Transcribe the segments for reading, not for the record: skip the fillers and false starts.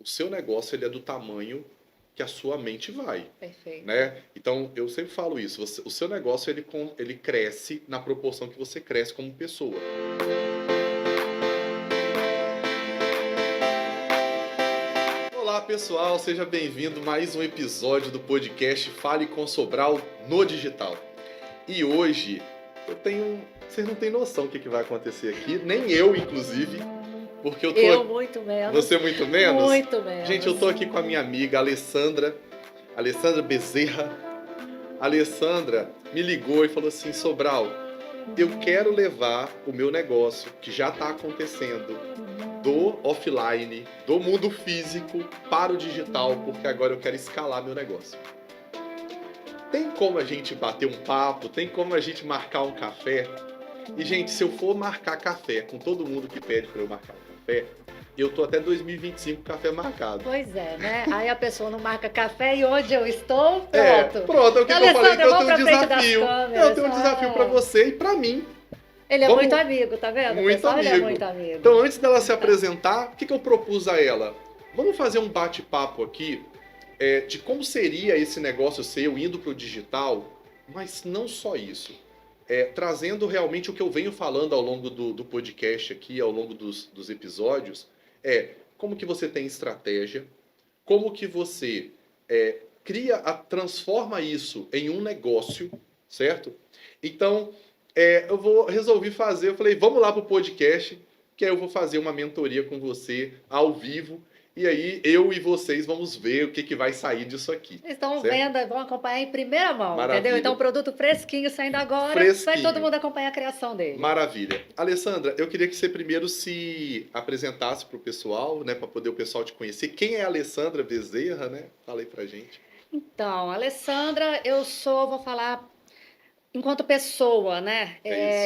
seu negócio ele é do tamanho que a sua mente vai, Perfeito. né? Então, eu sempre falo isso, o seu negócio ele cresce na proporção que você cresce como pessoa. Olá, pessoal, seja bem-vindo a mais um episódio do podcast Fale com Sobral no Digital. E hoje, vocês não têm noção do que vai acontecer aqui, nem eu, inclusive, porque eu muito menos. Você muito menos? Muito menos. Gente, eu tô aqui com a minha amiga Alessandra Bezerra. A Alessandra me ligou e falou assim: Sobral, eu quero levar o meu negócio, que já está acontecendo, do offline, do mundo físico, para o digital, porque agora eu quero escalar meu negócio. Tem como a gente bater um papo? Tem como a gente marcar um café? E, gente, se eu for marcar café com todo mundo que pede para eu marcar um café, eu tô até 2025 com café marcado. Pois é, né? Aí a pessoa não marca café e onde eu estou, pronto. Pronto, é o que eu falei, que eu tenho um desafio. Eu tenho um desafio para você e para mim. Ele é muito amigo, tá vendo? Muito amigo. Ele é muito amigo. Então, antes dela se apresentar, o que eu propus a ela? Vamos fazer um bate-papo aqui de como seria esse negócio seu indo para o digital, mas não só isso. Trazendo realmente o que eu venho falando ao longo do podcast aqui, ao longo dos episódios, como que você tem estratégia, como que você transforma isso em um negócio, certo? Então, eu resolvi fazer, eu falei, vamos lá pro podcast, que aí eu vou fazer uma mentoria com você ao vivo, e aí eu e vocês vamos ver o que vai sair disso aqui. Eles estão vendo, vão acompanhar em primeira mão, Maravilha. Entendeu? Então, produto fresquinho saindo agora, vai todo mundo acompanhar a criação dele. Maravilha. Alessandra, eu queria que você primeiro se apresentasse para o pessoal, né, para poder o pessoal te conhecer. Quem é a Alessandra Bezerra, né? Fala aí pra gente. Então, Alessandra, vou falar enquanto pessoa, né?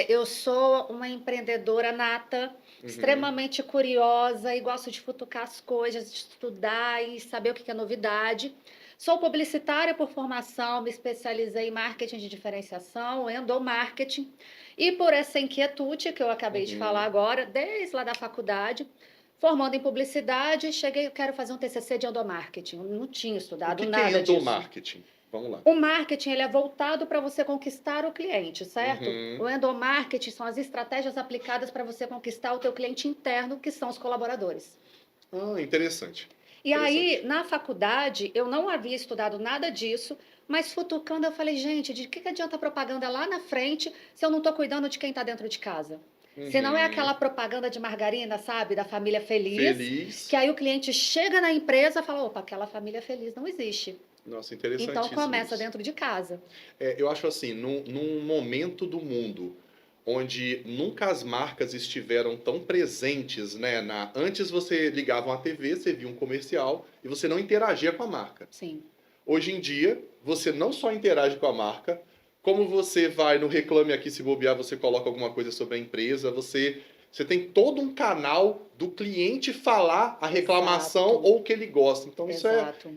Eu sou uma empreendedora nata, extremamente curiosa e gosto de futucar as coisas, de estudar e saber o que é novidade. Sou publicitária por formação, me especializei em marketing de diferenciação, endomarketing. E por essa inquietude que eu acabei de falar agora, desde lá da faculdade, formando em publicidade, eu quero fazer um TCC de endomarketing. Eu não tinha estudado nada disso. O que é endomarketing? Vamos lá. O marketing ele é voltado para você conquistar o cliente, certo? O endomarketing são as estratégias aplicadas para você conquistar o teu cliente interno, que são os colaboradores. Interessante. E aí, na faculdade, eu não havia estudado nada disso, mas futucando, eu falei, gente, de que adianta propaganda lá na frente se eu não estou cuidando de quem está dentro de casa? Se não é aquela propaganda de margarina, sabe? Da família feliz. Que aí o cliente chega na empresa e fala, opa, aquela família feliz não existe. Nossa, interessante. Então começa dentro de casa. Eu acho assim, num momento do mundo onde nunca as marcas estiveram tão presentes, né? Antes você ligava uma TV, você via um comercial e você não interagia com a marca. Sim. Hoje em dia, você não só interage com a marca, como você vai no Reclame Aqui, se bobear, você coloca alguma coisa sobre a empresa, você tem todo um canal do cliente falar a reclamação ou o que ele gosta. Então, isso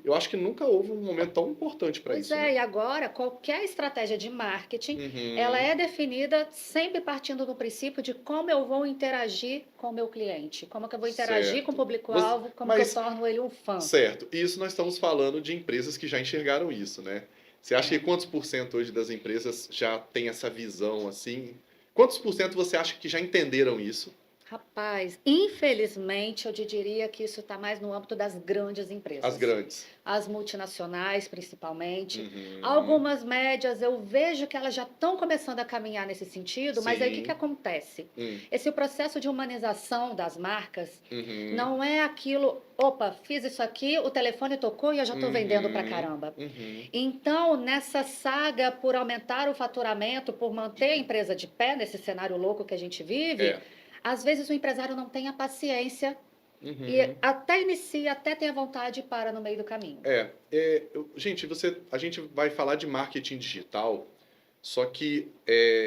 eu acho que nunca houve um momento tão importante para isso. Pois é, né? E agora, qualquer estratégia de marketing, ela é definida sempre partindo do princípio de como eu vou interagir com o meu cliente, como que eu vou interagir com o público-alvo, como que eu torno ele um fã. Certo, e isso nós estamos falando de empresas que já enxergaram isso, né? Você acha que quantos por cento hoje das empresas já tem essa visão assim? Quantos por cento você acha que já entenderam isso? Rapaz, infelizmente, eu diria que isso está mais no âmbito das grandes empresas. As grandes. As multinacionais, principalmente. Algumas médias, eu vejo que elas já estão começando a caminhar nesse sentido, mas aí o que acontece? Esse processo de humanização das marcas não é aquilo, opa, fiz isso aqui, o telefone tocou e eu já estou vendendo pra caramba. Então, nessa saga por aumentar o faturamento, por manter a empresa de pé, nesse cenário louco que a gente vive... Às vezes o empresário não tem a paciência e até inicia, até tem a vontade e para no meio do caminho. Gente, a gente vai falar de marketing digital, só que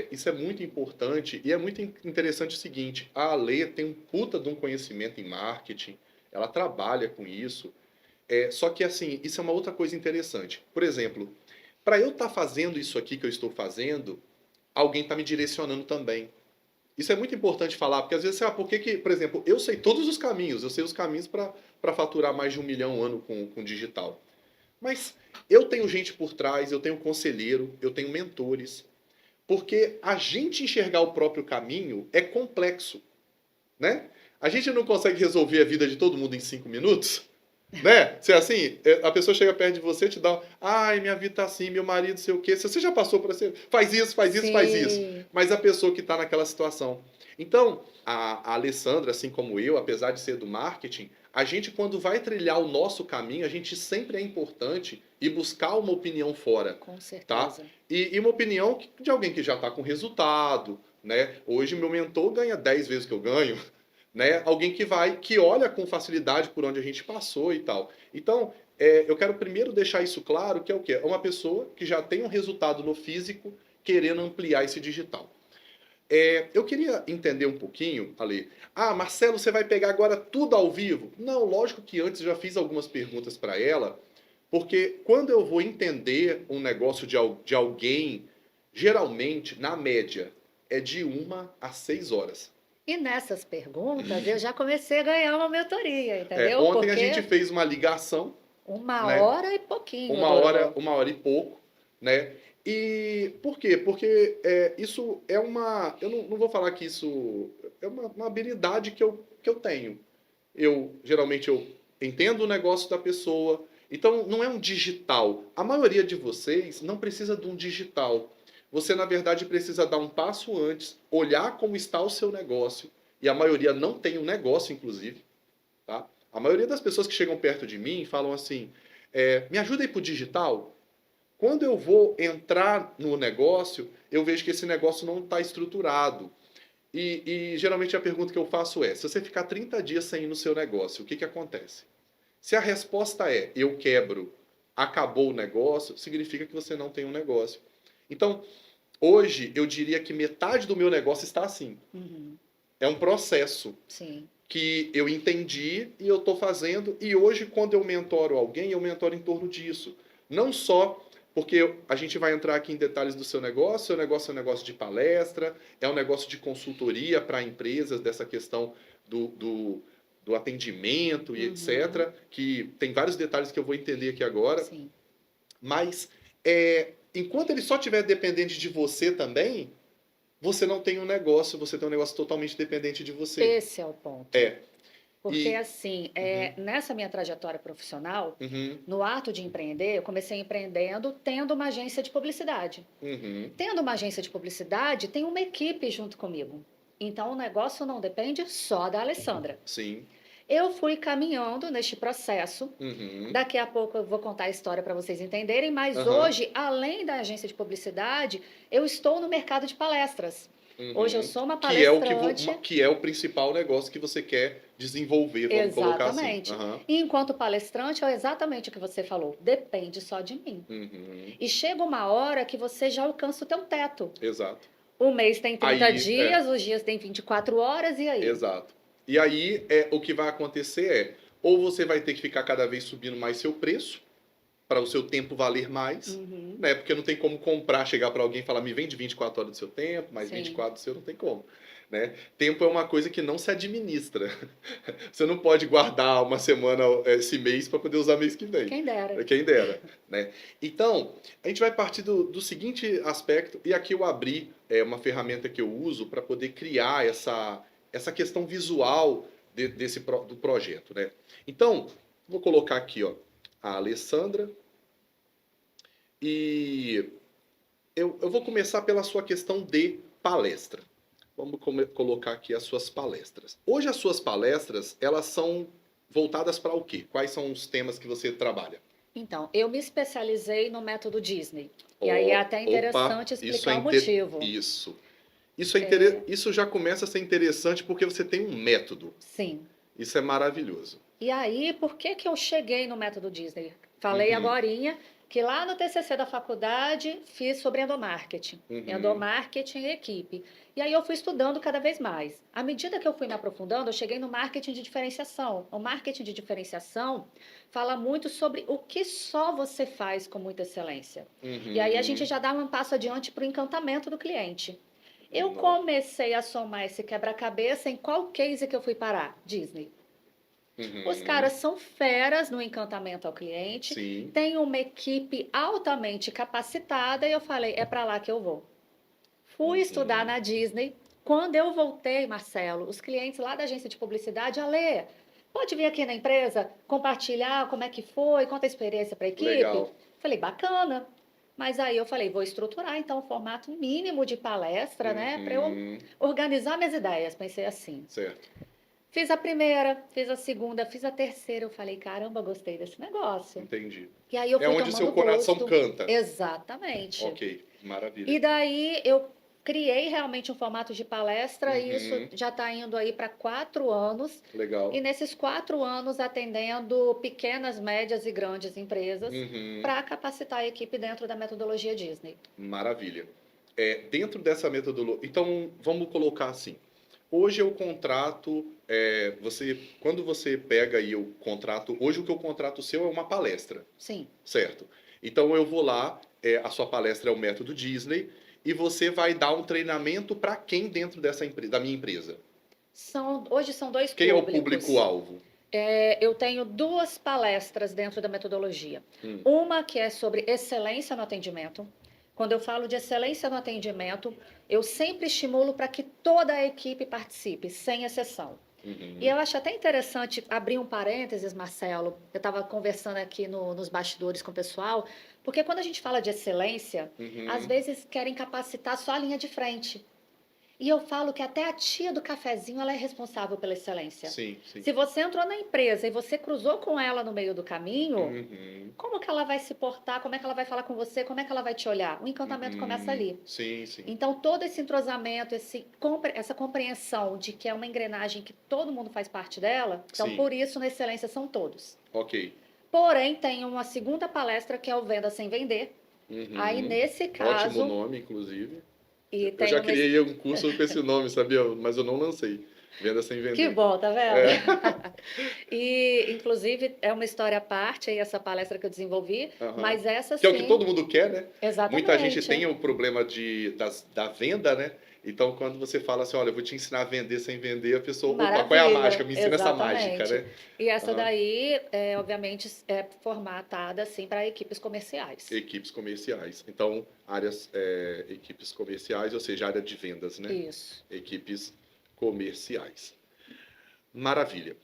isso é muito importante e é muito interessante o seguinte, a Ale tem um puta de um conhecimento em marketing, ela trabalha com isso, só que assim, isso é uma outra coisa interessante. Por exemplo, para eu estar fazendo isso aqui que eu estou fazendo, alguém está me direcionando também. Isso é muito importante falar, porque às vezes, por que que, por exemplo, eu sei todos os caminhos, eu sei os caminhos para faturar mais de 1 milhão ano com digital. Mas eu tenho gente por trás, eu tenho conselheiro, eu tenho mentores. Porque a gente enxergar o próprio caminho é complexo, né? A gente não consegue resolver a vida de todo mundo em 5 minutos, né? Se é assim, a pessoa chega perto de você e te dá, ai, minha vida tá assim, meu marido, sei o quê. Se você já passou por assim, faz isso, faz isso, faz isso. Sim. Mas a pessoa que está naquela situação. Então, a Alessandra, assim como eu, apesar de ser do marketing, a gente, quando vai trilhar o nosso caminho, a gente sempre é importante ir buscar uma opinião fora. Com Tá? certeza. E uma opinião de alguém que já está com resultado, né? Hoje meu mentor ganha 10 vezes que eu ganho, né? Alguém que olha com facilidade por onde a gente passou e tal. Então, eu quero primeiro deixar isso claro, que é o quê? É uma pessoa que já tem um resultado no físico, querendo ampliar esse digital. Eu queria entender um pouquinho, Ale. Ah, Marcelo, você vai pegar agora tudo ao vivo? Não, lógico que antes já fiz algumas perguntas para ela, porque quando eu vou entender um negócio de alguém, geralmente, na média, é de 1 a 6 horas. E nessas perguntas eu já comecei a ganhar uma mentoria, entendeu? Ontem a gente Porque fez uma ligação, uma né? hora e pouquinho durou. 1 hora e pouco, né? E por quê? Porque isso é uma. Eu não vou falar que isso é uma habilidade que eu tenho. Geralmente eu entendo o negócio da pessoa. Então não é um digital. A maioria de vocês não precisa de um digital. Você na verdade precisa dar um passo antes, olhar como está o seu negócio. E a maioria não tem um negócio, inclusive. Tá? A maioria das pessoas que chegam perto de mim falam assim: me ajuda aí pro digital. Quando eu vou entrar no negócio, eu vejo que esse negócio não está estruturado. E geralmente a pergunta que eu faço é: se você ficar 30 dias sem ir no seu negócio, o que acontece? Se a resposta é eu quebro, acabou o negócio, significa que você não tem um negócio. Então, hoje eu diria que metade do meu negócio está assim. Uhum. É um processo Sim. que eu entendi e eu estou fazendo. E hoje, quando eu mentoro alguém, eu mentoro em torno disso. Não só porque a gente vai entrar aqui em detalhes do seu negócio é um negócio de palestra, é um negócio de consultoria para empresas dessa questão do atendimento e Uhum. etc. Que tem vários detalhes que eu vou entender aqui agora. Sim. Mas enquanto ele só estiver dependente de você também, você não tem um negócio, você tem um negócio totalmente dependente de você. Esse é o ponto. Porque, E- assim, Uhum. nessa minha trajetória profissional, Uhum, no ato de empreender, eu comecei empreendendo tendo uma agência de publicidade. uhum, Tendo uma agência de publicidade, tem uma equipe junto comigo. Então, o negócio não depende só da Alessandra. sim. Eu fui caminhando neste processo. Uhum, Daqui a pouco eu vou contar a história para vocês entenderem, mas aham, hoje, além da agência de publicidade, eu estou no mercado de palestras. Hoje eu uhum. sou uma Que é palestrante. que é o principal negócio que você quer desenvolver, vamos colocar assim. Exatamente. Aham, E enquanto palestrante, é exatamente o que você falou. Depende só de mim. uhum, E chega uma hora que você já alcança o teu teto. exato. O mês tem 30 Aí, dias, os dias têm 24 horas, e aí? exato. E aí, o que vai acontecer ou você vai ter que ficar cada vez subindo mais seu preço, para o seu tempo valer mais, Uhum. né? Porque não tem como comprar, chegar para alguém e falar, me vende 24 horas do seu tempo, mais Sim. 24 do seu, não tem como. Né? Tempo é uma coisa que não se administra. Você não pode guardar uma semana esse mês para poder usar mês que vem. Quem dera. Quem dera. Né? Então, a gente vai partir do seguinte aspecto, e aqui eu abri uma ferramenta que eu uso para poder criar essa questão visual do projeto. Né? Então, vou colocar aqui ó, a Alessandra, e eu vou começar pela sua questão de palestra. Vamos colocar aqui as suas palestras. Hoje as suas palestras, elas são voltadas para o quê? Quais são os temas que você trabalha? Então, eu me especializei no método Disney. E aí é até interessante explicar o motivo. Isso. Isso já começa a ser interessante porque você tem um método. Sim. Isso é maravilhoso. E aí, por que que eu cheguei no método Disney? Falei agorinha que lá no TCC da faculdade fiz sobre endomarketing. Endomarketing e equipe. E aí eu fui estudando cada vez mais. À medida que eu fui me aprofundando, eu cheguei no marketing de diferenciação. O marketing de diferenciação fala muito sobre o que só você faz com muita excelência. E aí a gente já dá um passo adiante para o encantamento do cliente. Eu Nossa. comecei a somar esse quebra-cabeça em qual case que eu fui parar? Disney. Os caras são feras no encantamento ao cliente, Sim. tem uma equipe altamente capacitada e eu falei, é para lá que eu vou. Fui estudar na Disney. Quando eu voltei, Marcelo, os clientes lá da agência de publicidade, Alê, pode vir aqui na empresa compartilhar como é que foi, conta a experiência para a equipe? Legal. Falei, bacana. Mas aí eu falei, vou estruturar então o formato mínimo de palestra, né, para eu organizar minhas ideias. Pensei assim. Certo. Fiz a primeira, fiz a segunda, fiz a terceira. Eu falei, caramba, gostei desse negócio. Entendi. E aí eu É fui onde seu tomando coração gosto. canta. Exatamente. Ok, maravilha. E daí eu criei realmente um formato de palestra e isso já está indo aí para 4 anos. Legal. E nesses 4 anos atendendo pequenas, médias e grandes empresas para capacitar a equipe dentro da metodologia Disney. Maravilha. Dentro dessa metodologia, então vamos colocar assim. Hoje eu contrato, quando você pega aí o contrato, hoje o que eu contrato seu é uma palestra. Sim. Certo. Então eu vou lá, a sua palestra é o método Disney, e você vai dar um treinamento para quem dentro da minha empresa? Hoje são 2 Quem é o públicos. público-alvo? Eu tenho 2 palestras dentro da metodologia. Uma que é sobre excelência no atendimento. Quando eu falo de excelência no atendimento, eu sempre estimulo para que toda a equipe participe, sem exceção. E eu acho até interessante abrir um parênteses, Marcelo. Eu estava conversando aqui nos bastidores com o pessoal, porque quando a gente fala de excelência, às vezes querem capacitar só a linha de frente. E eu falo que até a tia do cafezinho ela é responsável pela excelência. Sim, sim. Se você entrou na empresa e você cruzou com ela no meio do caminho, como que ela vai se portar? Como é que ela vai falar com você? Como é que ela vai te olhar? O encantamento começa ali. Sim, sim. Então, todo esse entrosamento, essa compreensão de que é uma engrenagem que todo mundo faz parte dela, então, por isso, na excelência, são todos. Ok. Porém, tem uma segunda palestra que é o Venda Sem Vender. Aí, nesse caso... Ótimo nome, inclusive. E eu já criei um curso com esse nome, sabia? Mas eu não lancei. Venda Sem Vender. Que bom, tá vendo? E, inclusive, é uma história à parte, aí, essa palestra que eu desenvolvi, mas essa sim... Que é o que todo mundo quer, né? Exatamente. Muita gente tem o problema da venda, né? Então, quando você fala assim, olha, eu vou te ensinar a vender sem vender, a pessoa, opa, qual é a mágica? Me ensina essa mágica, né? E essa daí, obviamente, é formatada, assim, para equipes comerciais. Equipes comerciais. Então, equipes comerciais, ou seja, área de vendas, né? Isso. Equipes comerciais. Maravilha.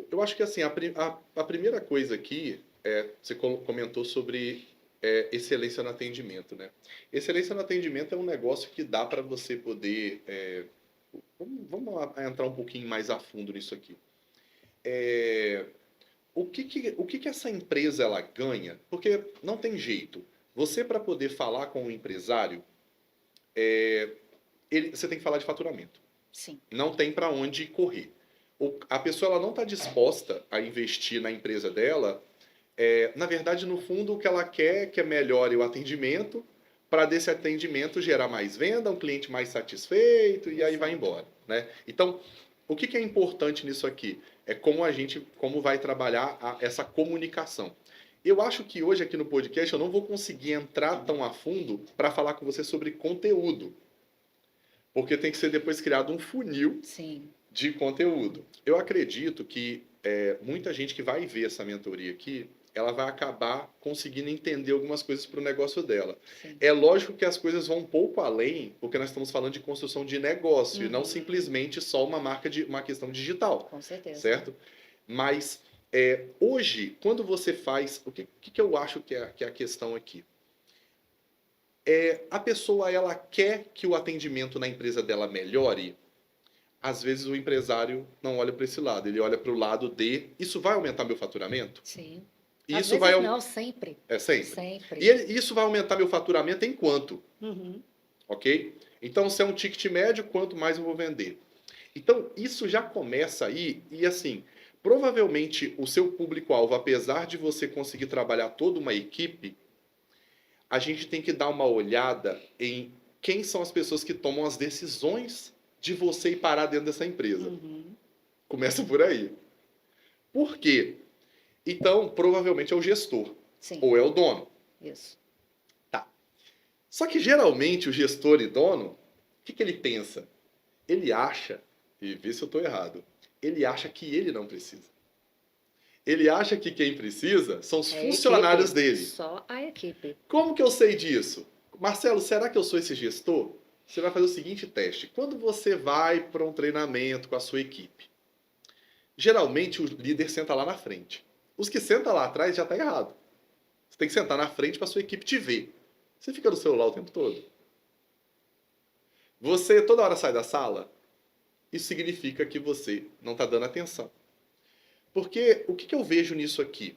Eu acho que, assim, a primeira coisa aqui, você comentou sobre excelência no atendimento, né? Excelência no atendimento é um negócio que dá para você poder... vamos entrar um pouquinho mais a fundo nisso aqui. O que essa empresa ela ganha? Porque não tem jeito. Você, para poder falar com o empresário, você tem que falar de faturamento. Sim. Não tem para onde correr. A pessoa ela não está disposta a investir na empresa dela. Na verdade, no fundo, o que ela quer é que melhore o atendimento, para desse atendimento gerar mais venda, um cliente mais satisfeito, e aí vai embora, né? Então, o que é importante nisso aqui? É como vai trabalhar essa comunicação. Eu acho que hoje aqui no podcast eu não vou conseguir entrar tão a fundo para falar com você sobre conteúdo. Porque tem que ser depois criado um funil de conteúdo. Eu acredito que muita gente que vai ver essa mentoria aqui, ela vai acabar conseguindo entender algumas coisas para o negócio dela. Sim. É lógico que as coisas vão um pouco além, porque nós estamos falando de construção de negócio, e não simplesmente só uma questão digital. Com certeza. Certo? Mas hoje, quando você faz... O que eu acho que é a questão aqui? A pessoa ela quer que o atendimento na empresa dela melhore. Às vezes o empresário não olha para esse lado, ele olha para o lado de isso vai aumentar meu faturamento? Sim. Isso Às vezes não, sempre. Sempre. E isso vai aumentar meu faturamento em quanto? Ok? Então, se é um ticket médio, quanto mais eu vou vender? Então, isso já começa aí, e assim, provavelmente o seu público-alvo, apesar de você conseguir trabalhar toda uma equipe, a gente tem que dar uma olhada em quem são as pessoas que tomam as decisões de você ir parar dentro dessa empresa. Começa por aí. Por quê? Então, provavelmente é o gestor. Sim. Ou é o dono. Isso. Tá. Só que geralmente o gestor e dono, o que ele pensa? Ele acha, e vê se eu estou errado, ele acha que ele não precisa. Ele acha que quem precisa são os É a funcionários equipe, dele. só a equipe. Como que eu sei disso? Marcelo, será que eu sou esse gestor? Você vai fazer o seguinte teste. Quando você vai para um treinamento com a sua equipe, geralmente o líder senta lá na frente. Os que sentam lá atrás já está errado. Você tem que sentar na frente para a sua equipe te ver. Você fica no celular o tempo todo. Você toda hora sai da sala. Isso significa que você não está dando atenção. Porque o que eu vejo nisso aqui?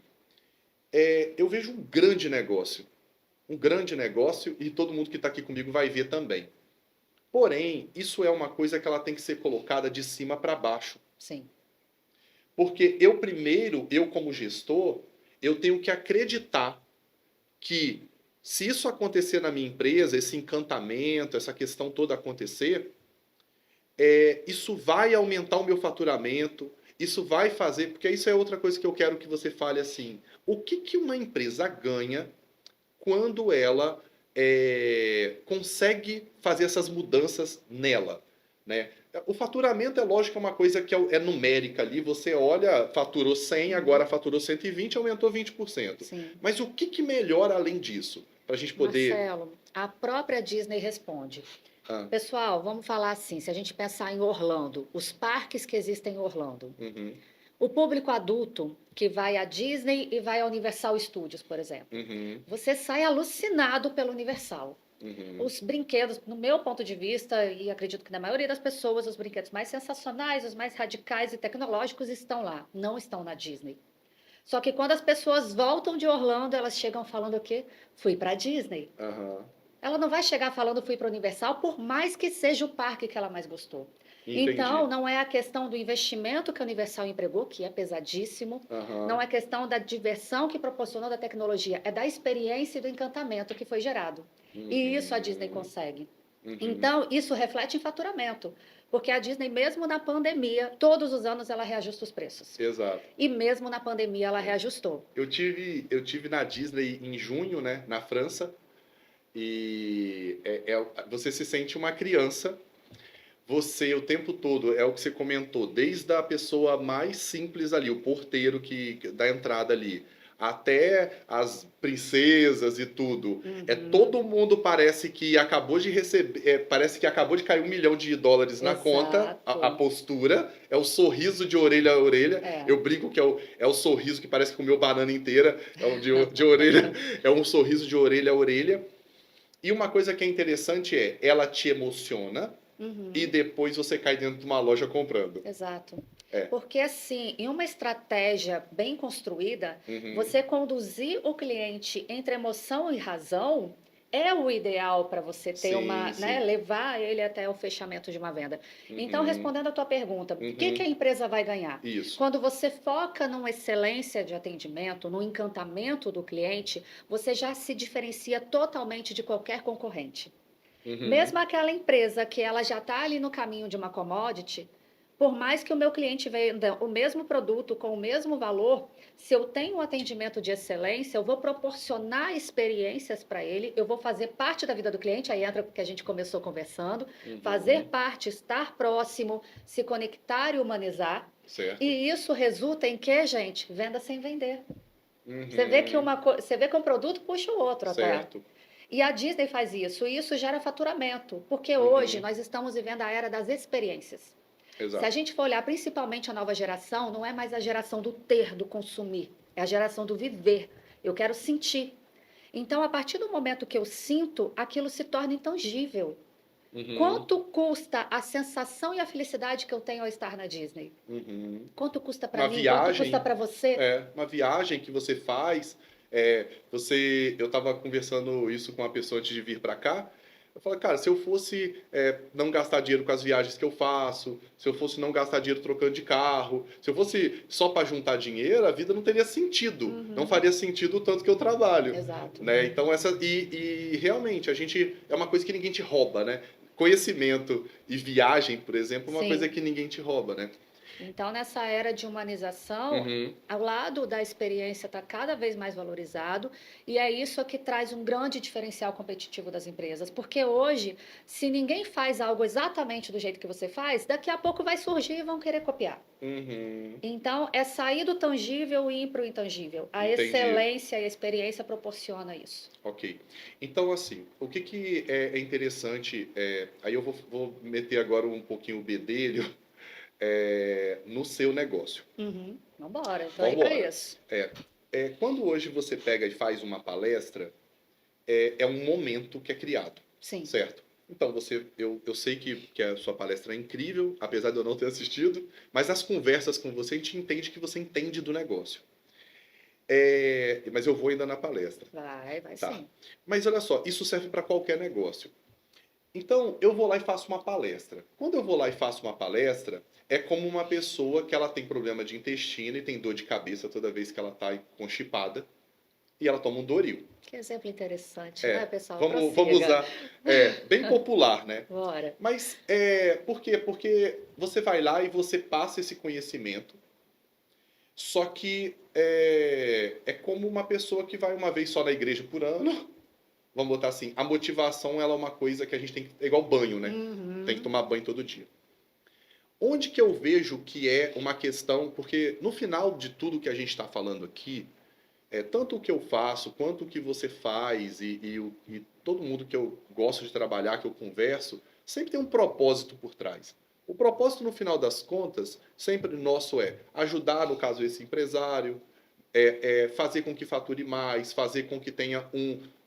Eu vejo um grande negócio. Um grande negócio e todo mundo que está aqui comigo vai ver também. Porém, isso é uma coisa que ela tem que ser colocada de cima para baixo. Sim. Porque eu como gestor, eu tenho que acreditar que se isso acontecer na minha empresa, esse encantamento, essa questão toda acontecer, isso vai aumentar o meu faturamento, isso vai fazer, porque isso é outra coisa que eu quero que você fale assim, o que uma empresa ganha quando ela consegue fazer essas mudanças nela, né? O faturamento é lógico, é uma coisa que é numérica ali, você olha, faturou 100, agora faturou 120, aumentou 20%. Sim. Mas o que melhora além disso? Para a gente poder... Marcelo, a própria Disney responde. Pessoal, vamos falar assim, se a gente pensar em Orlando, os parques que existem em Orlando, o público adulto que vai à Disney e vai à Universal Studios, por exemplo, você sai alucinado pelo Universal. Os brinquedos, no meu ponto de vista, e acredito que na maioria das pessoas, os brinquedos mais sensacionais, os mais radicais e tecnológicos estão lá, não estão na Disney. Só que quando as pessoas voltam de Orlando, elas chegam falando o quê? Fui para a Disney. Ela não vai chegar falando fui para o Universal, por mais que seja o parque que ela mais gostou. Entendi. Então, não é a questão do investimento que a Universal empregou, que é pesadíssimo, não é questão da diversão que proporcionou da tecnologia, é da experiência e do encantamento que foi gerado. E isso a Disney consegue. Então, isso reflete em faturamento, porque a Disney, mesmo na pandemia, todos os anos ela reajusta os preços. Exato. E mesmo na pandemia ela reajustou. Eu tive na Disney em junho, né, na França, e você se sente uma criança. Você, o tempo todo, é o que você comentou, desde a pessoa mais simples ali, o porteiro da entrada ali, até as princesas e tudo. Todo mundo parece que acabou de receber, parece que acabou de cair $1 milhão na conta. A postura é o sorriso de orelha a orelha. Eu brinco que é o sorriso que parece que comeu banana inteira, de orelha, é um sorriso de orelha a orelha. E uma coisa que é interessante ela te emociona. E depois você cai dentro de uma loja comprando. Exato. Porque assim, em uma estratégia bem construída, você conduzir o cliente entre emoção e razão é o ideal para você ter levar ele até o fechamento de uma venda. Então, respondendo a tua pergunta, o que a empresa vai ganhar? Isso. Quando você foca numa excelência de atendimento, no encantamento do cliente, você já se diferencia totalmente de qualquer concorrente. Mesmo aquela empresa que ela já está ali no caminho de uma commodity, por mais que o meu cliente venda o mesmo produto com o mesmo valor, se eu tenho um atendimento de excelência, eu vou proporcionar experiências para ele, eu vou fazer parte da vida do cliente, aí entra o que a gente começou conversando, fazer parte, estar próximo, se conectar e humanizar. Certo. E isso resulta em que, gente? Venda sem vender. Você vê que um produto puxa o outro, certo. Até. E a Disney faz isso, e isso gera faturamento, porque hoje nós estamos vivendo a era das experiências. Exato. Se a gente for olhar principalmente a nova geração, não é mais a geração do ter, do consumir, é a geração do viver. Eu quero sentir. Então, a partir do momento que eu sinto, aquilo se torna intangível. Quanto custa a sensação e a felicidade que eu tenho ao estar na Disney? Quanto custa para mim? Quanto custa para você? Uma viagem que você faz... eu estava conversando isso com uma pessoa antes de vir para cá. Eu falei, cara, se eu fosse não gastar dinheiro com as viagens que eu faço, se eu fosse não gastar dinheiro trocando de carro, se eu fosse só para juntar dinheiro, a vida não teria sentido. Não faria sentido o tanto que eu trabalho. Exato. Né? Então, e realmente, é uma coisa que ninguém te rouba, né? Conhecimento e viagem, por exemplo, é uma coisa que ninguém te rouba, né? Então, nessa era de humanização, Uhum. ao lado da experiência está cada vez mais valorizado, e é isso que traz um grande diferencial competitivo das empresas. Porque hoje, se ninguém faz algo exatamente do jeito que você faz, daqui a pouco vai surgir e vão querer copiar. Uhum. Então, é sair do tangível e ir para o intangível. A Entendi. excelência e a experiência proporciona isso. Ok. Então, assim, o que que é interessante, aí eu vou meter agora um pouquinho o bedelho no seu negócio. Uhum. Vambora, estou Vamos aí para embora. isso. Quando hoje você pega e faz uma palestra, é um momento que é criado, Sim. certo? Então, eu sei que a sua palestra é incrível, apesar de eu não ter assistido, mas as conversas com você, a gente entende que você entende do negócio. Mas eu vou ainda na palestra. Vai Tá. sim. Mas olha só, isso serve para qualquer negócio. Então, eu vou lá e faço uma palestra. Quando eu vou lá e faço uma palestra, é como uma pessoa que ela tem problema de intestino e tem dor de cabeça toda vez que ela está constipada e ela toma um Doril. Que exemplo interessante, né, pessoal? Vamos Prossiga. usar, bem popular, né? Bora. Mas por quê? Porque você vai lá e você passa esse conhecimento, só que é como uma pessoa que vai uma vez só na igreja por ano. Vamos botar assim, a motivação ela é uma coisa que a gente tem que. É igual banho, né? Tem que Uhum. tomar banho todo dia. Onde que eu vejo que é uma questão, porque no final de tudo que a gente está falando aqui, tanto o que eu faço, quanto o que você faz, e todo mundo que eu gosto de trabalhar, que eu converso, sempre tem um propósito por trás. O propósito, no final das contas, sempre nosso é ajudar, no caso, esse empresário, fazer com que fature mais, fazer com que tenha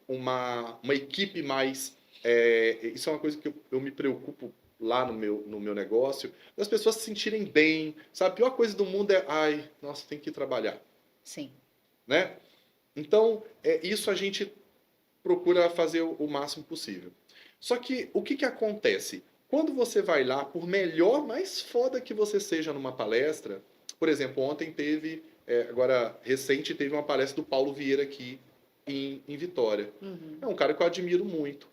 uma equipe mais. Isso é uma coisa que eu me preocupo lá no meu negócio, das pessoas se sentirem bem. Sabe? A pior coisa do mundo é, ai, nossa, tem que ir trabalhar. Sim. Né? Então, isso a gente procura fazer o máximo possível. Só que o que acontece? Quando você vai lá, por melhor, mais foda que você seja numa palestra, por exemplo, ontem teve, agora recente, teve uma palestra do Paulo Vieira aqui em Vitória. Uhum. É um cara que eu admiro muito.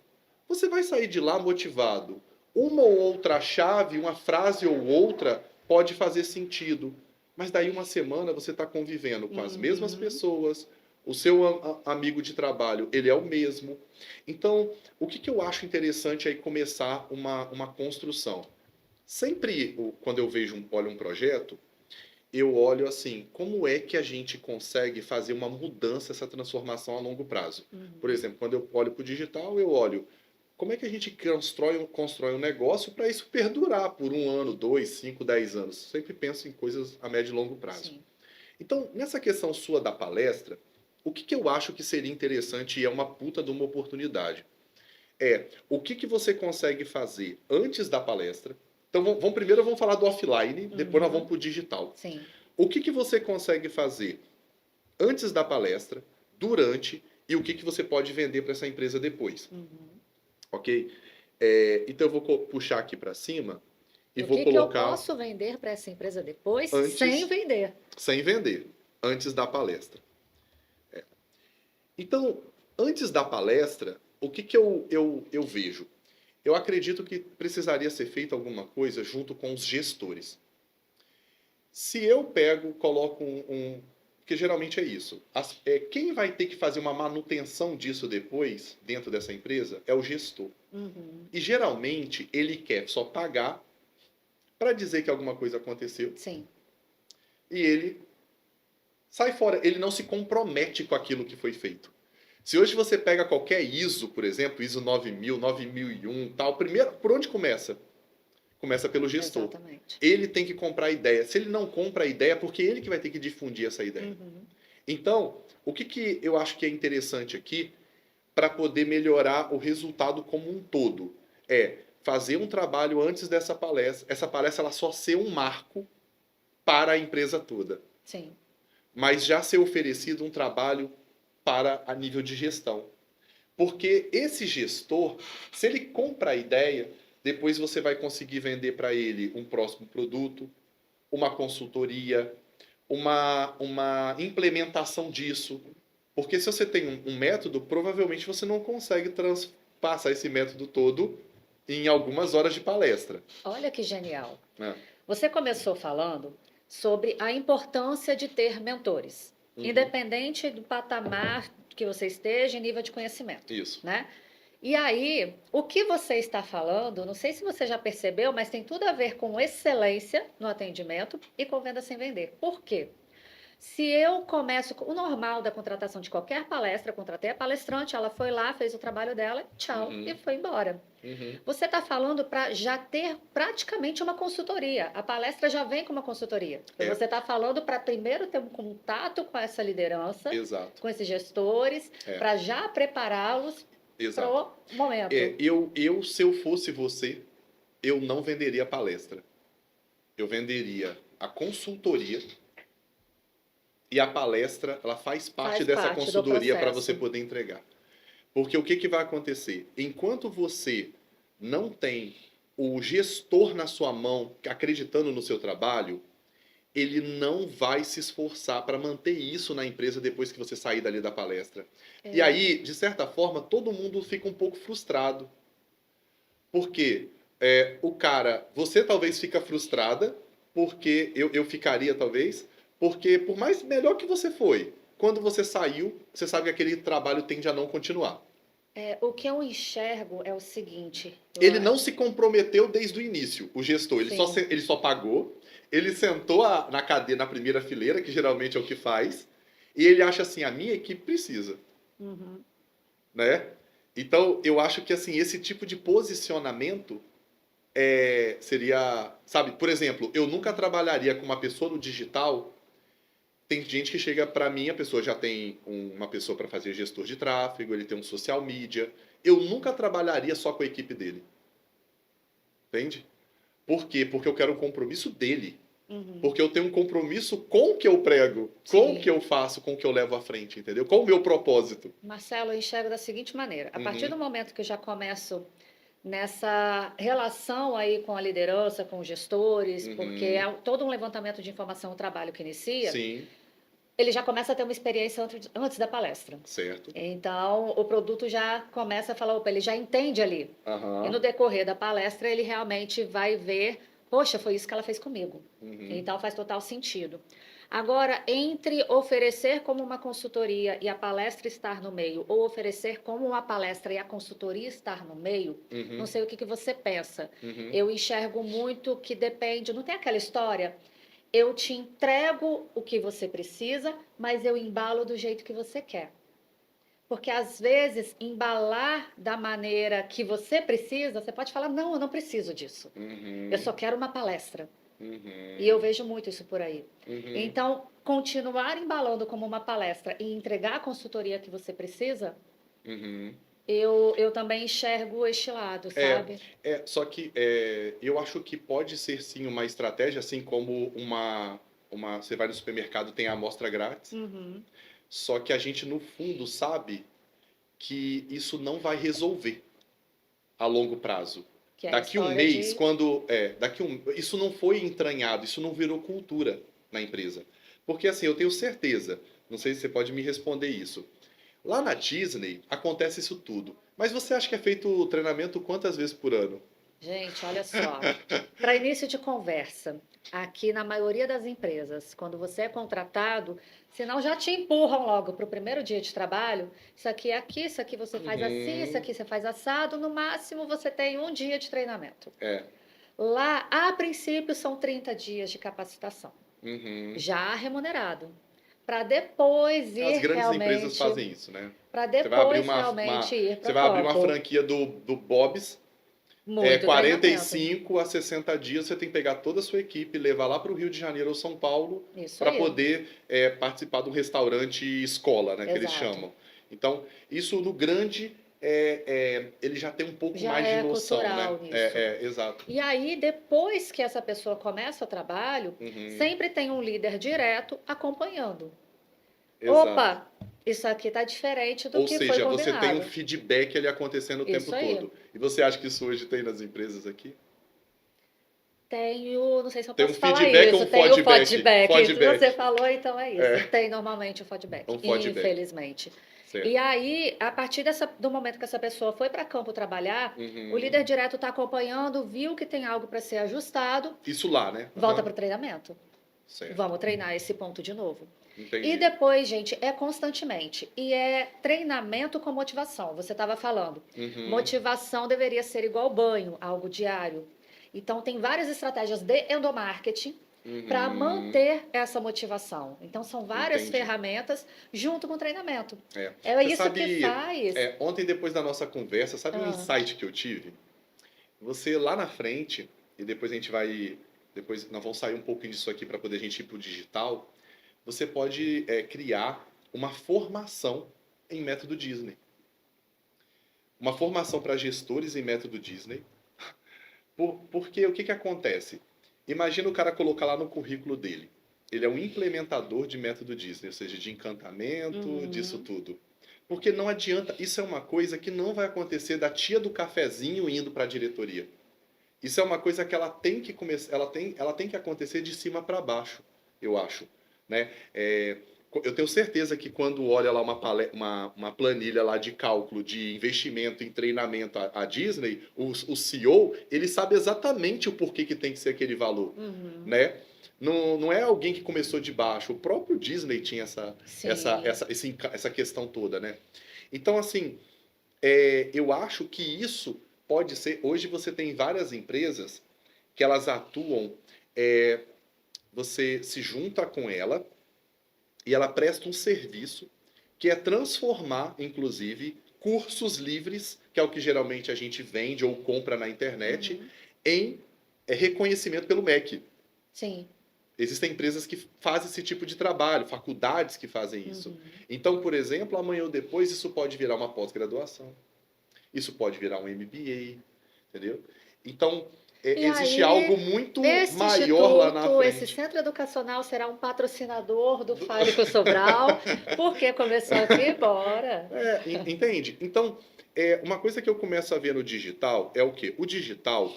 Você vai sair de lá motivado. Uma ou outra chave, uma frase ou outra pode fazer sentido. Mas daí uma semana você está convivendo com as mesmas Uhum. pessoas, o seu amigo de trabalho, ele é o mesmo. Então, o que eu acho interessante é começar uma construção. Sempre, quando eu olho um projeto, eu olho assim, como é que a gente consegue fazer uma mudança, essa transformação a longo prazo? Por Uhum. exemplo, quando eu olho para o digital, eu olho como é que a gente constrói um negócio para isso perdurar por 1 ano, 2, 5, 10 anos. Sempre penso em coisas a médio e longo prazo. Sim. Então, nessa questão sua da palestra, o que eu acho que seria interessante e é uma puta de uma oportunidade o que você consegue fazer antes da palestra. Então, primeiro vamos falar do offline, depois nós vamos Uhum. para o digital. Sim. O que você consegue fazer antes da palestra, durante, e o que você pode vender para essa empresa depois. Uhum. Ok? Então eu vou puxar aqui para cima e O vou que eu colocar posso vender para essa empresa depois sem antes, vender? sem vender, antes da palestra. Então, antes da palestra, o que eu vejo? Eu acredito que precisaria ser feita alguma coisa junto com os gestores. Se eu pego, coloco porque geralmente é isso. Quem vai ter que fazer uma manutenção disso depois, dentro dessa empresa, é o gestor. Uhum. E geralmente ele quer só pagar para dizer que alguma coisa aconteceu Sim. e ele sai fora. Ele não se compromete com aquilo que foi feito. Se hoje você pega qualquer ISO, por exemplo, ISO 9000, 9001, tal, primeiro, por onde começa? Começa pelo gestor. Exatamente. Ele tem que comprar a ideia. Se ele não compra a ideia, é porque ele que vai ter que difundir essa ideia. Uhum. Então, o que eu acho que é interessante aqui para poder melhorar o resultado como um todo é fazer um trabalho antes dessa palestra. Essa palestra ela só ser um marco para a empresa toda. Sim. Mas já ser oferecido um trabalho para a nível de gestão. Porque esse gestor, se ele compra a ideia, depois você vai conseguir vender para ele um próximo produto, uma consultoria, uma implementação disso. Porque se você tem um método, provavelmente você não consegue passar esse método todo em algumas horas de palestra. Olha que genial. Né? Você começou falando sobre a importância de ter mentores, Uhum. independente do patamar que você esteja em nível de conhecimento, Isso. né? E aí, o que você está falando, não sei se você já percebeu, mas tem tudo a ver com excelência no atendimento e com venda sem vender. Por quê? Se eu começo o normal da contratação de qualquer palestra, contratei a palestrante, ela foi lá, fez o trabalho dela, tchau, Uhum. e foi embora. Uhum. Você está falando para já ter praticamente uma consultoria. A palestra já vem com uma consultoria. Você está falando para primeiro ter um contato com essa liderança, Exato. com esses gestores, para já prepará-los para o momento. Se eu fosse você, eu não venderia a palestra. Eu venderia a consultoria. E a palestra, ela faz parte dessa consultoria para você poder entregar. Porque o que vai acontecer? Enquanto você não tem o gestor na sua mão, acreditando no seu trabalho, ele não vai se esforçar para manter isso na empresa depois que você sair dali da palestra. E aí, de certa forma, todo mundo fica um pouco frustrado. Porque você talvez fica frustrada, porque eu ficaria talvez, porque por mais melhor que você foi, quando você saiu, você sabe que aquele trabalho tende a não continuar. O que eu enxergo é o seguinte... Ele não se comprometeu desde o início, o gestor. Ele só pagou, ele sentou na cadeira, na primeira fileira, que geralmente é o que faz, e ele acha assim, a minha equipe precisa. Uhum. Né? Então, eu acho que assim, esse tipo de posicionamento seria... Sabe, por exemplo, eu nunca trabalharia com uma pessoa no digital. Tem gente que chega para mim, a pessoa já tem uma pessoa para fazer gestor de tráfego, ele tem um social media. Eu nunca trabalharia só com a equipe dele. Entende? Por quê? Porque eu quero o compromisso dele. Uhum. Porque eu tenho um compromisso com o que eu prego, com o que eu faço, com o que eu levo à frente, entendeu? Com o meu propósito. Marcelo, eu enxergo da seguinte maneira. A partir do momento que eu já começo nessa relação aí com a liderança, com os gestores, porque é todo um levantamento de informação, o trabalho que inicia, Sim. Ele já começa a ter uma experiência antes da palestra. Certo. Então, o produto já começa a falar, opa, ele já entende ali. Uhum. E no decorrer da palestra, ele realmente vai ver, poxa, foi isso que ela fez comigo. Uhum. Então, faz total sentido. Agora, entre oferecer como uma consultoria e a palestra estar no meio, ou oferecer como uma palestra e a consultoria estar no meio, não sei o que você pensa. Eu enxergo muito que depende, não tem aquela história... Eu te entrego o que você precisa, mas eu embalo do jeito que você quer. Porque, às vezes, embalar da maneira que você precisa, você pode falar, não, eu não preciso disso. Eu só quero uma palestra. E eu vejo muito isso por aí. Então, continuar embalando como uma palestra e entregar a consultoria que você precisa... Eu também enxergo este lado, sabe? Só que eu acho que pode ser sim uma estratégia, assim como você vai no supermercado, tem a amostra grátis. Só que a gente, no fundo, sabe que isso não vai resolver a longo prazo. Daqui um mês, isso não foi entranhado, isso não virou cultura na empresa. Porque assim, eu tenho certeza, não sei se você pode me responder isso. Lá na Disney acontece isso tudo. Mas você acha que é feito treinamento quantas vezes por ano? Gente, olha só. Para início de conversa, aqui na maioria das empresas, quando você é contratado, senão já te empurram logo para o primeiro dia de trabalho. Isso aqui é aqui, isso aqui você faz assim, isso aqui você faz assado. No máximo, você tem um dia de treinamento. Lá, a princípio, são 30 dias de capacitação. Já remunerado. Para depois ir realmente... As grandes empresas fazem isso, né? Para depois realmente ir para o Você vai abrir uma franquia do Bob's, 45 a 60 dias, você tem que pegar toda a sua equipe, levar lá para o Rio de Janeiro ou São Paulo para poder participar de um restaurante escola, né? Que eles chamam. Então, isso no grande... ele já tem um pouco mais de noção, cultural, né? Exato. E aí, depois que essa pessoa começa o trabalho, sempre tem um líder direto acompanhando. Exato. Opa, isso aqui está diferente do que foi combinado. Ou seja, você tem um feedback ali acontecendo o tempo todo. E você acha que isso hoje tem nas empresas aqui? Tenho, não sei se eu Tem um posso falar feedback ou isso, um tem o feedback? feedback. Se Feedback. você falou, então é isso. É, Tem normalmente o feedback, um feedback. infelizmente. E Certo. aí, a partir do momento que essa pessoa foi para campo trabalhar, o Uhum. líder direto está acompanhando, viu que tem algo para ser ajustado, Isso lá, né? volta Aham. para o treinamento. Certo. Vamos treinar esse ponto de novo. E Entendi. depois, gente, é constantemente. E é treinamento com motivação. Você estava falando. Uhum. Motivação deveria ser igual banho, algo diário. Então, tem várias estratégias de endomarketing para Uhum. manter essa motivação. Então, são várias Entendi. ferramentas junto com o treinamento. É. É Você isso que sabe, faz. ontem depois da nossa conversa, sabe um Ah, insight que eu tive? Você lá na frente, e depois a gente vai, depois nós vamos sair um pouquinho disso aqui para poder a gente ir para o digital, você pode criar uma formação em método Disney. Uma formação para gestores em método Disney. Porque o que acontece? Imagina o cara colocar lá no currículo dele. Ele é um implementador de método Disney, ou seja, de encantamento, disso uhum, tudo. Porque não adianta, isso é uma coisa que não vai acontecer da tia do cafezinho indo para a diretoria. Isso é uma coisa que ela tem que começar, ela tem que acontecer de cima para baixo, eu acho, né? Eu tenho certeza que quando olha lá uma planilha lá de cálculo de investimento em treinamento a Disney, o CEO, ele sabe exatamente o porquê que tem que ser aquele valor, uhum. né? Não é alguém que começou de baixo. O próprio Disney tinha Sim. essa questão toda, né? Então, assim, eu acho que isso pode ser. Hoje você tem várias empresas que elas atuam, é, você se junta com ela e ela presta um serviço que é transformar, inclusive, cursos livres, que é o que geralmente a gente vende ou compra na internet, Uhum. em reconhecimento pelo MEC. Sim. Existem empresas que fazem esse tipo de trabalho, faculdades que fazem isso. Uhum. Então, por exemplo, amanhã ou depois isso pode virar uma pós-graduação. Isso pode virar um MBA, entendeu? Então, E existe algo aí, muito esse maior lá na instituto, esse frente. centro educacional será um patrocinador do Do- Fale com o Sobral, porque começou aqui, bora. Entende? Então, uma coisa que eu começo a ver no digital é o quê? O digital,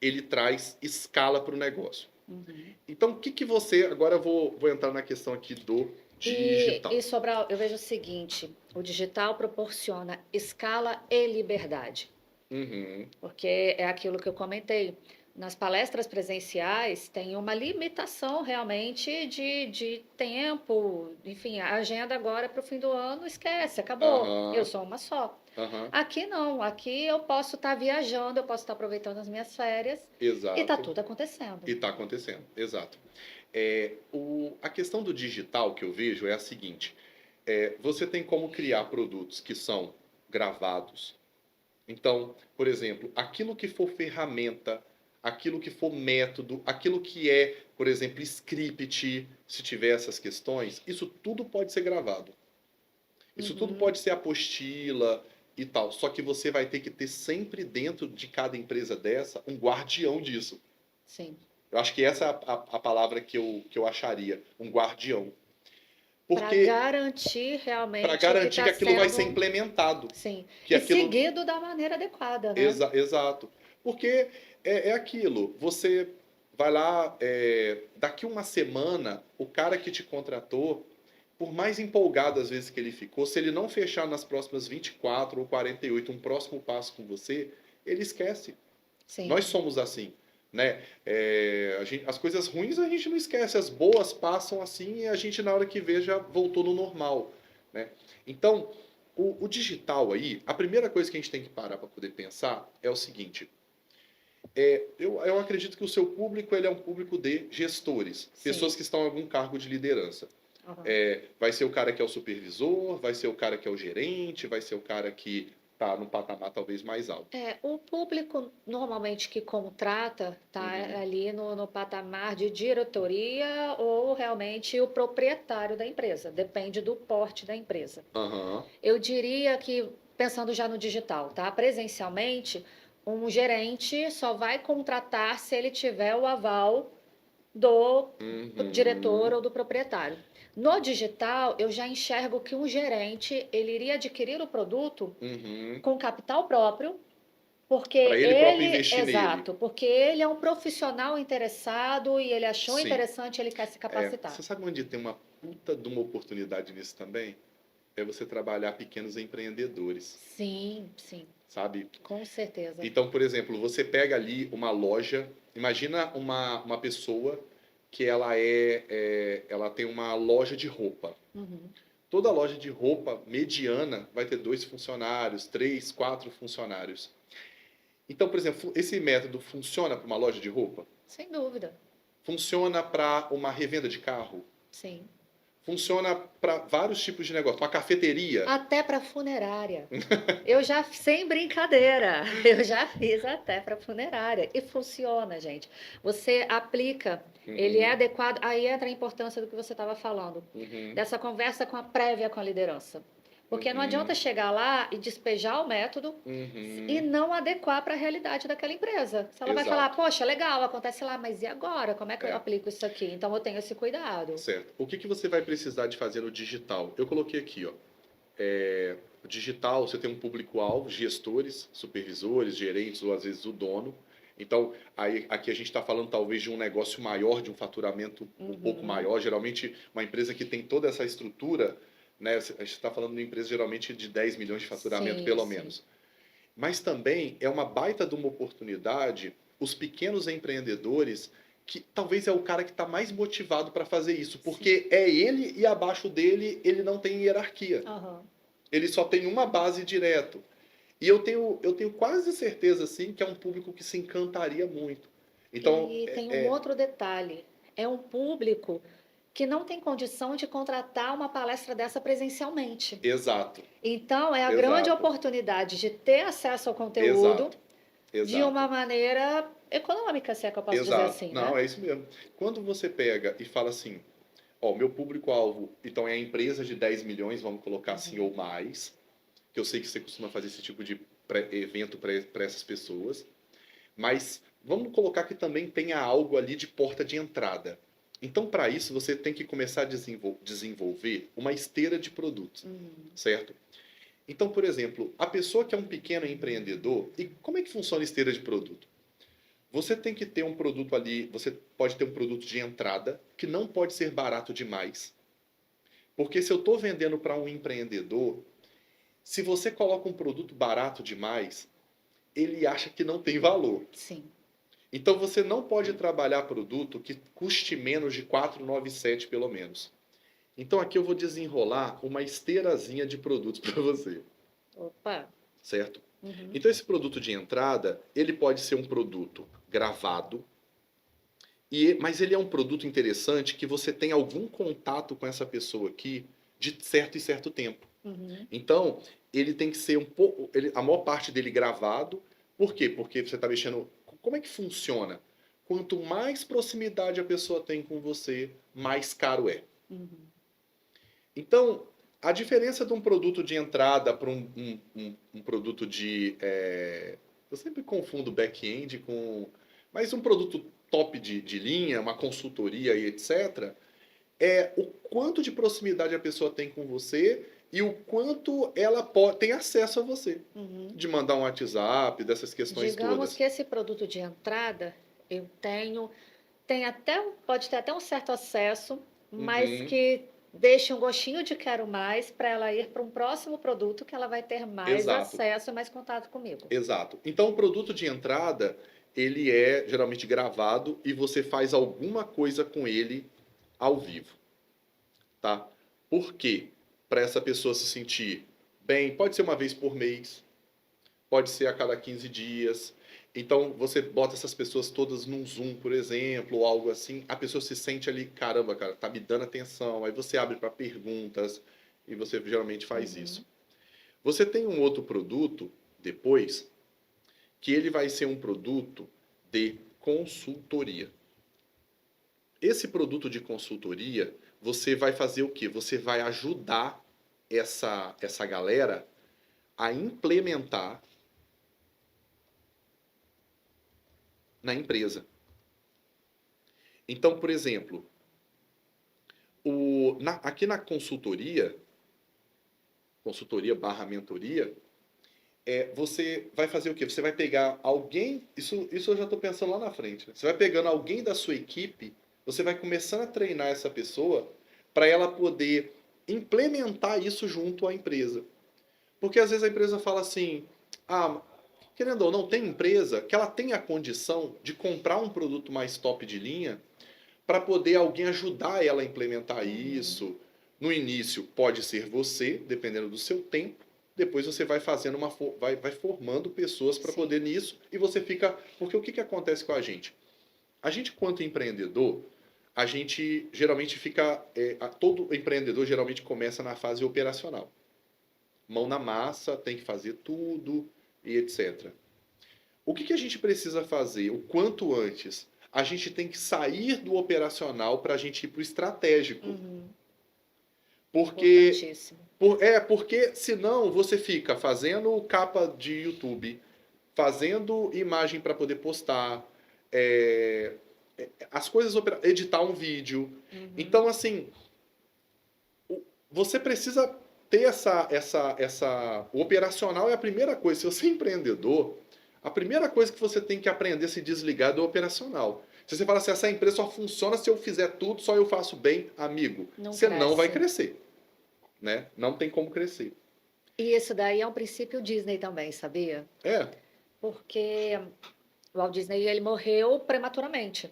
ele traz escala para o negócio. Uhum. Então, o que que você... Agora eu vou entrar na questão aqui do E digital. Sobral, eu vejo o seguinte: o digital proporciona escala e liberdade. Uhum, Porque é aquilo que eu comentei. Nas palestras presenciais tem uma limitação realmente de tempo, enfim, a agenda agora para o fim do ano, esquece, acabou. Eu aham, sou uma só. aham, Aqui não, aqui eu posso estar viajando, eu posso estar aproveitando as minhas férias e está exato. tudo acontecendo. E está acontecendo, exato. A questão do digital que eu vejo é a seguinte: você tem como criar produtos que são gravados. Então, por exemplo, aquilo que for ferramenta, aquilo que for método, aquilo que é, por exemplo, script, se tiver essas questões, isso tudo pode ser gravado. Isso tudo Uhum, pode ser apostila e tal. Só que você vai ter que ter sempre dentro de cada empresa dessa um guardião disso. sim. Eu acho que essa é a palavra que eu acharia, um guardião. Para Porque garantir para realmente o que garantir que está aquilo vai ser sendo, implementado, sim, que e aquilo seguido da maneira adequada, né? exato. Porque é aquilo, você vai lá, daqui uma semana, o cara que te contratou, por mais empolgado às vezes que ele ficou, se ele não fechar nas próximas 24 ou 48 um próximo passo com você, ele esquece. Nós Sim. somos assim, né? As coisas ruins a gente não esquece, as boas passam assim e a gente na hora que vê já voltou no normal, né? Então, o digital aí, a primeira coisa que a gente tem que parar para poder pensar é o seguinte: eu acredito que o seu público ele é um público de gestores, Sim. pessoas que estão em algum cargo de liderança. Aham. Vai ser o cara que é o supervisor, vai ser o cara que é o gerente, vai ser o cara que está num patamar talvez mais alto. O público normalmente que contrata está Uhum. ali no patamar de diretoria ou realmente o proprietário da empresa, depende do porte da empresa. Aham. Eu diria que, pensando já no digital, tá? Presencialmente, um gerente só vai contratar se ele tiver o aval do diretor Uhum. ou do proprietário. No digital, eu já enxergo que um gerente ele iria adquirir o produto Uhum. com capital próprio, Porque Para ele próprio ele, investir nele. exato, porque ele é um profissional interessado e ele achou Sim. interessante, ele quer se capacitar. Você sabe onde tem uma puta de uma oportunidade nisso também? É você trabalhar pequenos empreendedores, Sim, sim, sabe? com certeza. Então, por exemplo, você pega ali uma loja, imagina uma pessoa que ela tem uma loja de roupa. Uhum. Toda loja de roupa mediana vai ter 2 funcionários, 3, 4 funcionários. Então, por exemplo, esse método funciona para uma loja de roupa? Sem dúvida, Funciona para uma revenda de carro? sim. Funciona para vários tipos de negócio. Uma cafeteria? Até para funerária. Eu já, sem brincadeira, eu já fiz até para funerária. E funciona, gente. Você aplica, ele é Uhum, adequado. Aí entra a importância do que você estava falando, uhum, dessa conversa com a prévia com a liderança. Porque não adianta uhum, chegar lá e despejar o método e uhum. não adequar para a realidade daquela empresa. Se ela vai falar, Exato. poxa, legal, acontece lá, mas e agora? Como é que eu É, aplico isso aqui? Então eu tenho esse cuidado. certo. O que que você vai precisar de fazer no digital? Eu coloquei aqui, ó. O digital, você tem um público-alvo, gestores, supervisores, gerentes ou às vezes o dono. Então, aí, aqui a gente está falando talvez de um negócio maior, de um faturamento um pouco Uhum. maior. Geralmente, uma empresa que tem toda essa estrutura, né? A gente está falando de uma empresa geralmente de 10 milhões de faturamento, Sim, pelo sim. menos. Mas também é uma baita de uma oportunidade os pequenos empreendedores, que talvez é o cara que está mais motivado para fazer isso, Sim. porque é ele e abaixo dele ele não tem hierarquia. Aham. Ele só tem uma base direto. E eu tenho quase certeza assim que é um público que se encantaria muito. Então, E tem um outro detalhe: é um público que não tem condição de contratar uma palestra dessa presencialmente. exato, Então, é a grande exato, oportunidade de ter acesso ao conteúdo exato, de uma exato, maneira econômica, se é que eu posso dizer exato. assim, Não, né? é isso mesmo. Quando você pega e fala assim, ó, meu público-alvo, então é a empresa de 10 milhões, vamos colocar assim, Uhum. ou mais, que eu sei que você costuma fazer esse tipo de evento para essas pessoas, mas vamos colocar que também tenha algo ali de porta de entrada. Então, para isso, você tem que começar a desenvolver uma esteira de produtos, Uhum. certo? Então, por exemplo, a pessoa que é um pequeno empreendedor, e como é que funciona a esteira de produto? Você tem que ter um produto ali, você pode ter um produto de entrada, que não pode ser barato demais. Porque se eu estou vendendo para um empreendedor, se você coloca um produto barato demais, ele acha que não tem valor. Sim. Então você não pode trabalhar produto que custe menos de 497 pelo menos. Então aqui eu vou desenrolar uma esteirazinha de produtos para você, Opa. certo? Uhum. Então esse produto de entrada, ele pode ser um produto gravado, mas ele é um produto interessante que você tem algum contato com essa pessoa aqui de certo e certo tempo. Uhum. Então, ele tem que ser um pouco, a maior parte dele gravado. Por quê? Porque você está mexendo. Como é que funciona? Quanto mais proximidade a pessoa tem com você, mais caro é. Uhum. Então, a diferença de um produto de entrada para um produto de. Eu sempre confundo back-end com. Mas um produto top de linha, uma consultoria e etc., é o quanto de proximidade a pessoa tem com você e o quanto ela tem acesso a você. Uhum. De mandar um WhatsApp, dessas questões Digamos todas. que esse produto de entrada eu tenho, tem até, pode ter até um certo acesso, mas Uhum, que deixe um gostinho de quero mais para ela ir para um próximo produto que ela vai ter mais exato, acesso e mais contato comigo. exato. Então o produto de entrada, ele é geralmente gravado e você faz alguma coisa com ele ao vivo, tá? Por quê? Para essa pessoa se sentir bem, pode ser uma vez por mês, pode ser a cada 15 dias. Então você bota essas pessoas todas num Zoom, por exemplo, ou algo assim, a pessoa se sente ali, caramba, cara, tá me dando atenção. Aí você abre para perguntas e você geralmente faz Uhum. isso. Você tem um outro produto depois que ele vai ser um produto de consultoria. Esse produto de consultoria, você vai fazer o quê? Você vai ajudar essa galera a implementar na empresa. Então, por exemplo, aqui na consultoria barra mentoria, você vai fazer o quê? Você vai pegar alguém, isso eu já estou pensando lá na frente, né? Você vai pegando alguém da sua equipe, você vai começando a treinar essa pessoa para ela poder implementar isso junto à empresa. Porque às vezes a empresa fala assim, ah, querendo ou não, tem empresa que ela tem a condição de comprar um produto mais top de linha para poder alguém ajudar ela a implementar isso. No início pode ser você, dependendo do seu tempo. Depois você vai fazendo vai formando pessoas para poder nisso e você fica. Porque o que acontece com a gente? A gente, quanto empreendedor, a gente geralmente fica. Todo empreendedor geralmente começa na fase operacional. Mão na massa, tem que fazer tudo e etc. O que a gente precisa fazer o quanto antes? A gente tem que sair do operacional para a gente ir para o estratégico. Porque, porque senão você fica fazendo capa de YouTube, fazendo imagem para poder postar, as coisas, editar um vídeo. Então, assim, você precisa ter o operacional é a primeira coisa. Se você é empreendedor, a primeira coisa que você tem que aprender a se desligar do operacional. Se você fala assim, essa empresa só funciona se eu fizer tudo, só eu faço bem, amigo, você não vai crescer. Né? Não tem como crescer. E isso daí é um princípio Disney também, sabia? Porque o Walt Disney ele morreu prematuramente.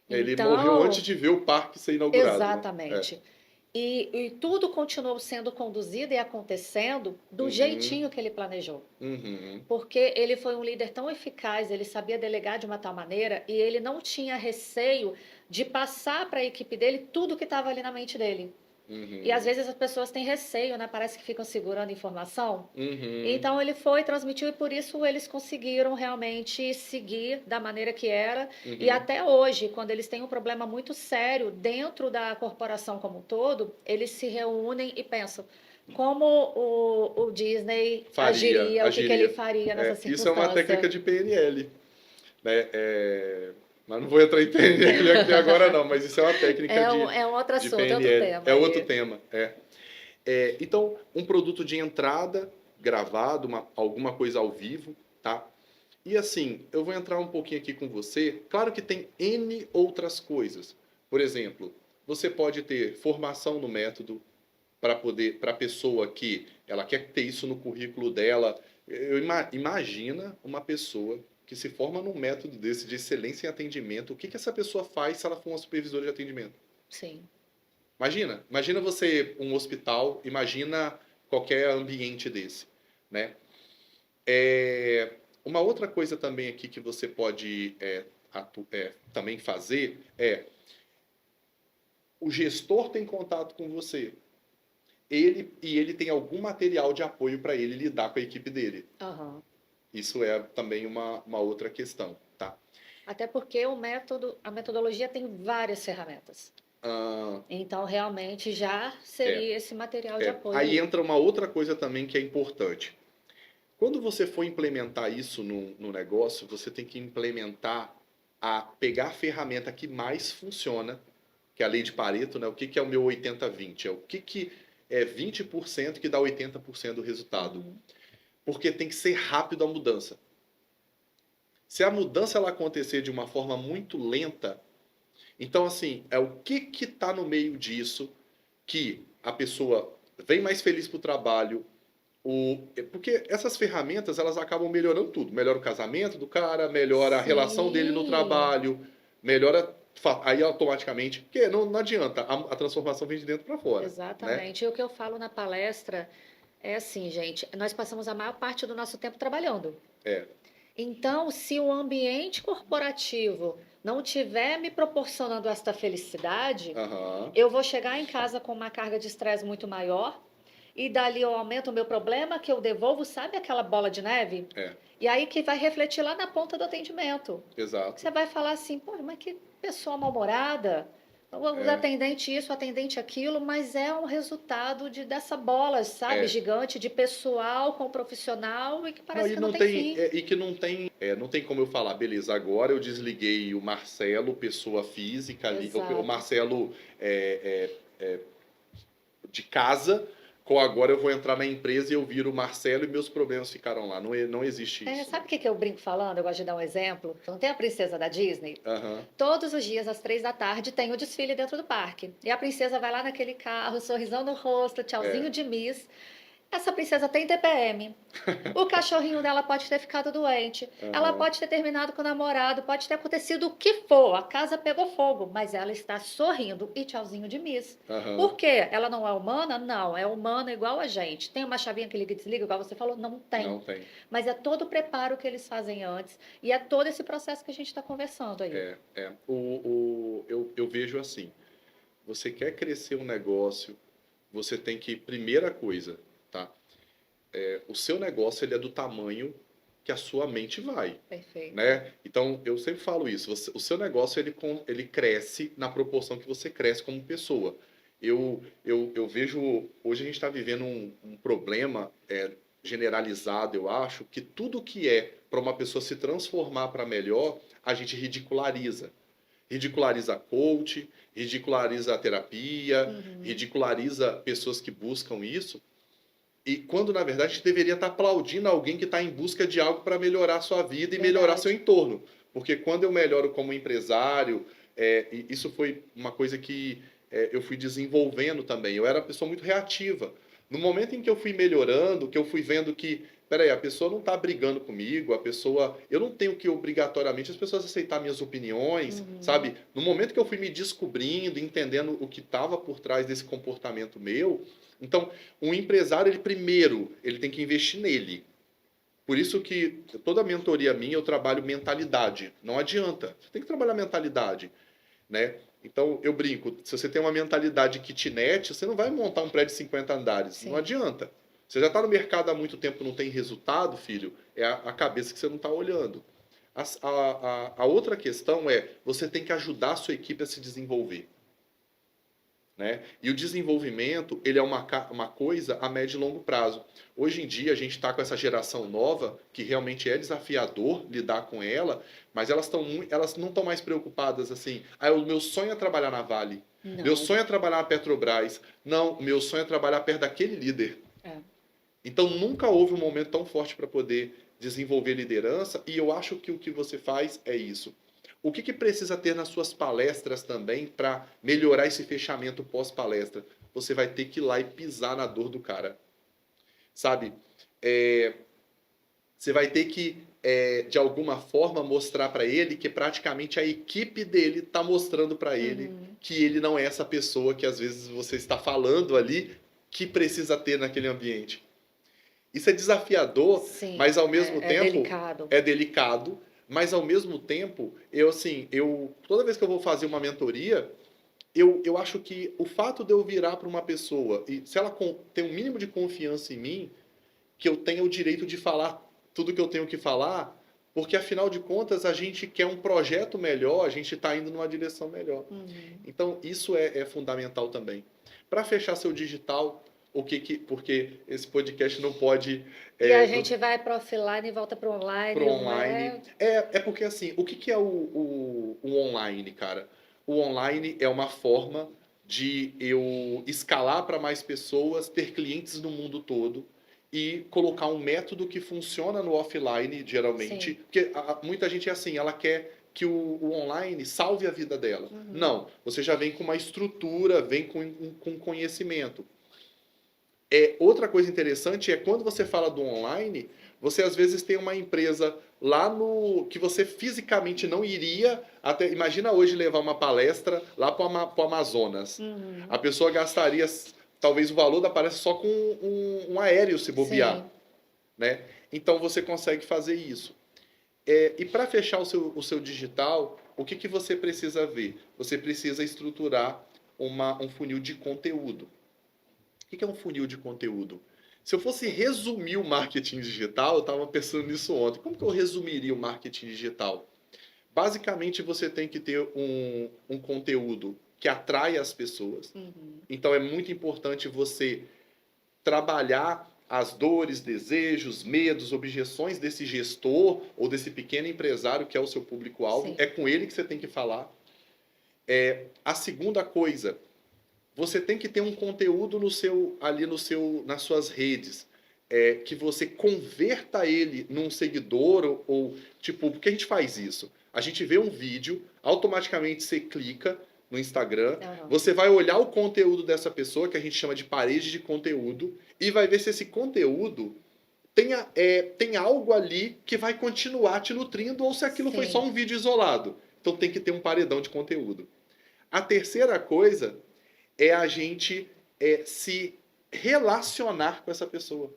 Ele morreu antes de ver o parque ser inaugurado. Exatamente. Né? E tudo continuou sendo conduzido e acontecendo do jeitinho que ele planejou. Porque ele foi um líder tão eficaz, ele sabia delegar de uma tal maneira e ele não tinha receio de passar para a equipe dele tudo que estava ali na mente dele. E às vezes as pessoas têm receio, né? Parece que ficam segurando informação. Então ele foi, transmitiu e por isso eles conseguiram realmente seguir da maneira que era. E até hoje, quando eles têm um problema muito sério dentro da corporação como um todo, eles se reúnem e pensam como o Disney agiria, o que ele faria nessa circunstância. Isso é uma técnica de PNL. Né? Mas não vou entrar em PNL aqui agora não, mas isso é uma técnica é um outro assunto, PNL. Outro tema. É outro tema, então, um produto de entrada, gravado, alguma coisa ao vivo, tá? E assim, eu vou entrar um pouquinho aqui com você. Claro que tem N outras coisas. Por exemplo, você pode ter formação no método para a pessoa que ela quer ter isso no currículo dela. Imagina uma pessoa que se forma num método desse de excelência em atendimento, o que essa pessoa faz se ela for uma supervisora de atendimento? Sim. Imagina você, um hospital, imagina qualquer ambiente desse, né? Uma outra coisa também aqui que você pode também fazer o gestor tem contato com você. Ele tem algum material de apoio para ele lidar com a equipe dele. Isso é também uma outra questão, tá? Até porque a metodologia tem várias ferramentas. Então, realmente, já seria esse material de apoio. Aí entra uma outra coisa também que é importante. Quando você for implementar isso no negócio, você tem que pegar a ferramenta que mais funciona, que é a lei de Pareto, né? O que é o meu 80-20? É o que é 20% que dá 80% do resultado. Porque tem que ser rápido a mudança. Se a mudança ela acontecer de uma forma muito lenta, então assim, é o que está no meio disso que a pessoa vem mais feliz para o trabalho, porque essas ferramentas elas acabam melhorando tudo. Melhora o casamento do cara, melhora a relação dele no trabalho, melhora aí automaticamente, porque não adianta, a transformação vem de dentro para fora. Exatamente. Né? E o que eu falo na palestra é assim, gente, nós passamos a maior parte do nosso tempo trabalhando. Então, se o ambiente corporativo não estiver me proporcionando esta felicidade, eu vou chegar em casa com uma carga de estresse muito maior e dali eu aumento o meu problema, que eu devolvo, sabe aquela bola de neve? E aí que vai refletir lá na ponta do atendimento. Exato. Você vai falar assim, pô, mas que pessoa mal-humorada. O atendente isso, o atendente aquilo, mas é um resultado dessa bola, sabe, gigante de pessoal com profissional e que parece que não tem fim. E que não tem como eu falar, beleza, agora eu desliguei o Marcelo, pessoa física, ali, o Marcelo de casa, com agora eu vou entrar na empresa e eu viro o Marcelo e meus problemas ficaram lá. Não, não existe isso. Sabe o que eu brinco falando? Eu gosto de dar um exemplo. Não tem a princesa da Disney? Aham. Todos os dias, às 3 da tarde, tem o desfile dentro do parque. E a princesa vai lá naquele carro, sorrisão no rosto, tchauzinho É. de Miss. Essa princesa tem TPM. O cachorrinho dela pode ter ficado doente. Ela Aham. pode ter terminado com o namorado. Pode ter acontecido o que for. A casa pegou fogo. Mas ela está sorrindo e tchauzinho de Miss. Aham. Por quê? Ela não é humana? Não. É humana igual a gente. Tem uma chavinha que liga e desliga, igual você falou? Não tem. Não tem. Mas é todo o preparo que eles fazem antes. E é todo esse processo que a gente está conversando aí. Eu vejo assim, você quer crescer um negócio, você tem que, primeira coisa, tá? O seu negócio ele é do tamanho que a sua mente vai, Perfeito. né? Então, eu sempre falo isso, o seu negócio ele cresce na proporção que você cresce como pessoa. Eu vejo, hoje a gente está vivendo um problema generalizado, eu acho, que tudo que é para uma pessoa se transformar para melhor, a gente ridiculariza. Ridiculariza coach, ridiculariza a terapia, ridiculariza pessoas que buscam isso. E quando, na verdade, a gente deveria estar aplaudindo alguém que está em busca de algo para melhorar a sua vida e melhorar seu entorno. Porque quando eu melhoro como empresário, e isso foi uma coisa que eu fui desenvolvendo também. Eu era uma pessoa muito reativa. No momento em que eu fui melhorando, que eu fui vendo que, peraí, a pessoa não está brigando comigo, eu não tenho que obrigatoriamente as pessoas aceitar minhas opiniões, sabe? No momento que eu fui me descobrindo, entendendo o que estava por trás desse comportamento meu, então, um empresário, ele tem que investir nele. Por isso que toda a mentoria minha eu trabalho mentalidade. Não adianta, você tem que trabalhar mentalidade, né? Então, eu brinco, se você tem uma mentalidade kitnet, você não vai montar um prédio de 50 andares. Sim. Não adianta. Você já está no mercado há muito tempo, não tem resultado, filho, é a cabeça que você não está olhando. A outra questão é, você tem que ajudar a sua equipe a se desenvolver. Né? E o desenvolvimento ele é uma coisa a médio e longo prazo. Hoje em dia a gente está com essa geração nova que realmente é desafiador lidar com ela, mas elas não estão mais preocupadas assim. O meu sonho é trabalhar na Vale. Não. Meu sonho é trabalhar na Petrobras. Não, meu sonho é trabalhar perto daquele líder. Então nunca houve um momento tão forte para poder desenvolver liderança e eu acho que o que você faz é isso. O que precisa ter nas suas palestras também para melhorar esse fechamento pós-palestra? Você vai ter que ir lá e pisar na dor do cara. Sabe? Você vai ter que, de alguma forma, mostrar para ele que praticamente a equipe dele está mostrando para ele que ele não é essa pessoa que às vezes você está falando ali que precisa ter naquele ambiente. Isso é desafiador, sim, mas ao mesmo tempo é delicado. Mas, ao mesmo tempo, toda vez que eu vou fazer uma mentoria, eu acho que o fato de eu virar para uma pessoa, e se ela tem um mínimo de confiança em mim, que eu tenha o direito de falar tudo que eu tenho que falar, porque, afinal de contas, a gente quer um projeto melhor, a gente está indo numa direção melhor. Então, isso é fundamental também. Para fechar seu digital... porque esse podcast não pode... E a gente vai para offline e volta para online. Para online. Porque assim, o que é o online, cara? O online é uma forma de eu escalar para mais pessoas, ter clientes no mundo todo e colocar um método que funciona no offline, geralmente. Sim. Porque muita gente é assim, ela quer que o online salve a vida dela. Não, você já vem com uma estrutura, vem com conhecimento. Outra coisa interessante é quando você fala do online, você às vezes tem uma empresa lá que você fisicamente não iria. Imagina hoje levar uma palestra lá para o Amazonas. A pessoa gastaria talvez o valor da palestra só com um aéreo se bobear. Sim. Né? Então você consegue fazer isso. E para fechar o seu digital, o que você precisa ver? Você precisa estruturar um funil de conteúdo. O que é um funil de conteúdo? Se eu fosse resumir o marketing digital, eu estava pensando nisso ontem. Como que eu resumiria o marketing digital? Basicamente, você tem que ter um conteúdo que atrai as pessoas. Então, é muito importante você trabalhar as dores, desejos, medos, objeções desse gestor ou desse pequeno empresário que é o seu público-alvo. É com ele que você tem que falar. A segunda coisa... Você tem que ter um conteúdo no seu, ali no seu, nas suas redes, que você converta ele num seguidor ou tipo, por que a gente faz isso? A gente vê um vídeo, automaticamente você clica no Instagram, Aham. você vai olhar o conteúdo dessa pessoa, que a gente chama de parede de conteúdo, e vai ver se esse conteúdo tem algo ali que vai continuar te nutrindo ou se aquilo foi só Sim, um vídeo isolado. Então tem que ter um paredão de conteúdo. A terceira coisa é a gente se relacionar com essa pessoa.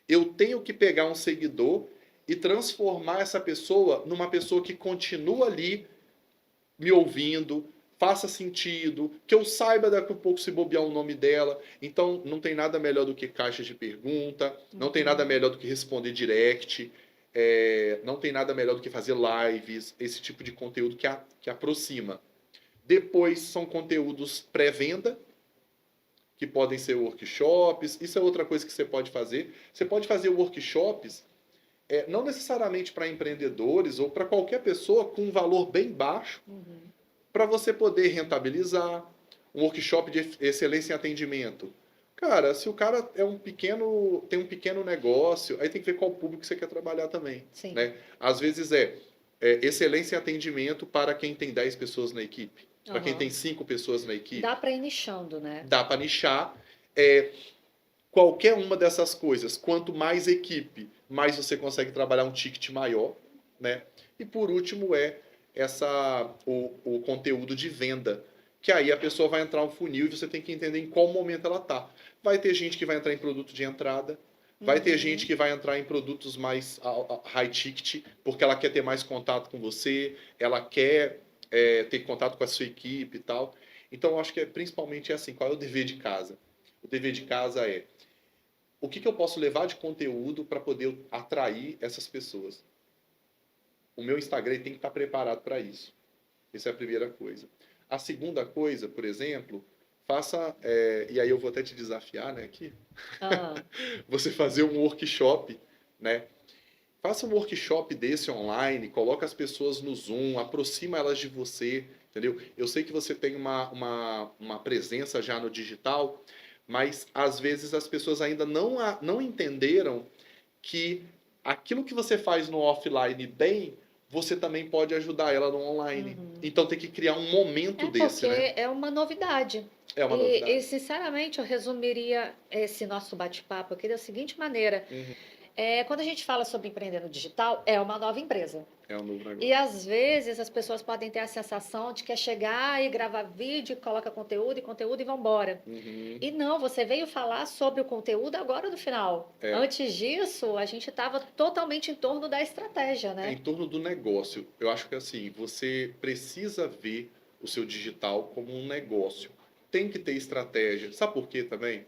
Eu tenho que pegar um seguidor e transformar essa pessoa numa pessoa que continua ali me ouvindo, faça sentido, que eu saiba daqui a pouco se bobear o nome dela. Então, não tem nada melhor do que caixa de pergunta, não tem nada melhor do que responder direct, não tem nada melhor do que fazer lives, esse tipo de conteúdo que aproxima. Depois são conteúdos pré-venda, que podem ser workshops. Isso é outra coisa que você pode fazer. Você pode fazer workshops, não necessariamente para empreendedores ou para qualquer pessoa com um valor bem baixo, para você poder rentabilizar. Um workshop de excelência em atendimento. Cara, se o cara tem um pequeno negócio, aí tem que ver qual público você quer trabalhar também. sim. Né? Às vezes excelência em atendimento para quem tem 10 pessoas na equipe. Para quem tem 5 pessoas na equipe. Dá para ir nichando, né? Dá para nichar. Qualquer uma dessas coisas, quanto mais equipe, mais você consegue trabalhar um ticket maior. Né? E por último o conteúdo de venda. Que aí a pessoa vai entrar no funil e você tem que entender em qual momento ela está. Vai ter gente que vai entrar em produto de entrada, vai ter gente que vai entrar em produtos mais high ticket, porque ela quer ter mais contato com você, ela quer ter contato com a sua equipe e tal. Então, eu acho que principalmente assim, qual é o dever de casa? O dever de casa é o que eu posso levar de conteúdo para poder atrair essas pessoas? O meu Instagram tem que estar preparado para isso. Essa é a primeira coisa. A segunda coisa, por exemplo, faça, e aí eu vou até te desafiar, né, aqui, você fazer um workshop, né? Faça um workshop desse online, coloca as pessoas no Zoom, aproxima elas de você, entendeu? Eu sei que você tem uma presença já no digital, mas às vezes as pessoas ainda não entenderam que aquilo que você faz no offline bem, você também pode ajudar ela no online. Então tem que criar um momento desse, Porque né? é uma novidade. É uma E, novidade. sinceramente, eu resumiria esse nosso bate-papo aqui da seguinte maneira. Quando a gente fala sobre empreender no digital, é uma nova empresa. É um novo negócio. E às vezes as pessoas podem ter a sensação de que é chegar e gravar vídeo, coloca conteúdo e vão embora. E não, você veio falar sobre o conteúdo agora no final. Antes disso, a gente estava totalmente em torno da estratégia, né? É em torno do negócio. Eu acho que assim, você precisa ver o seu digital como um negócio. Tem que ter estratégia. Sabe por quê também?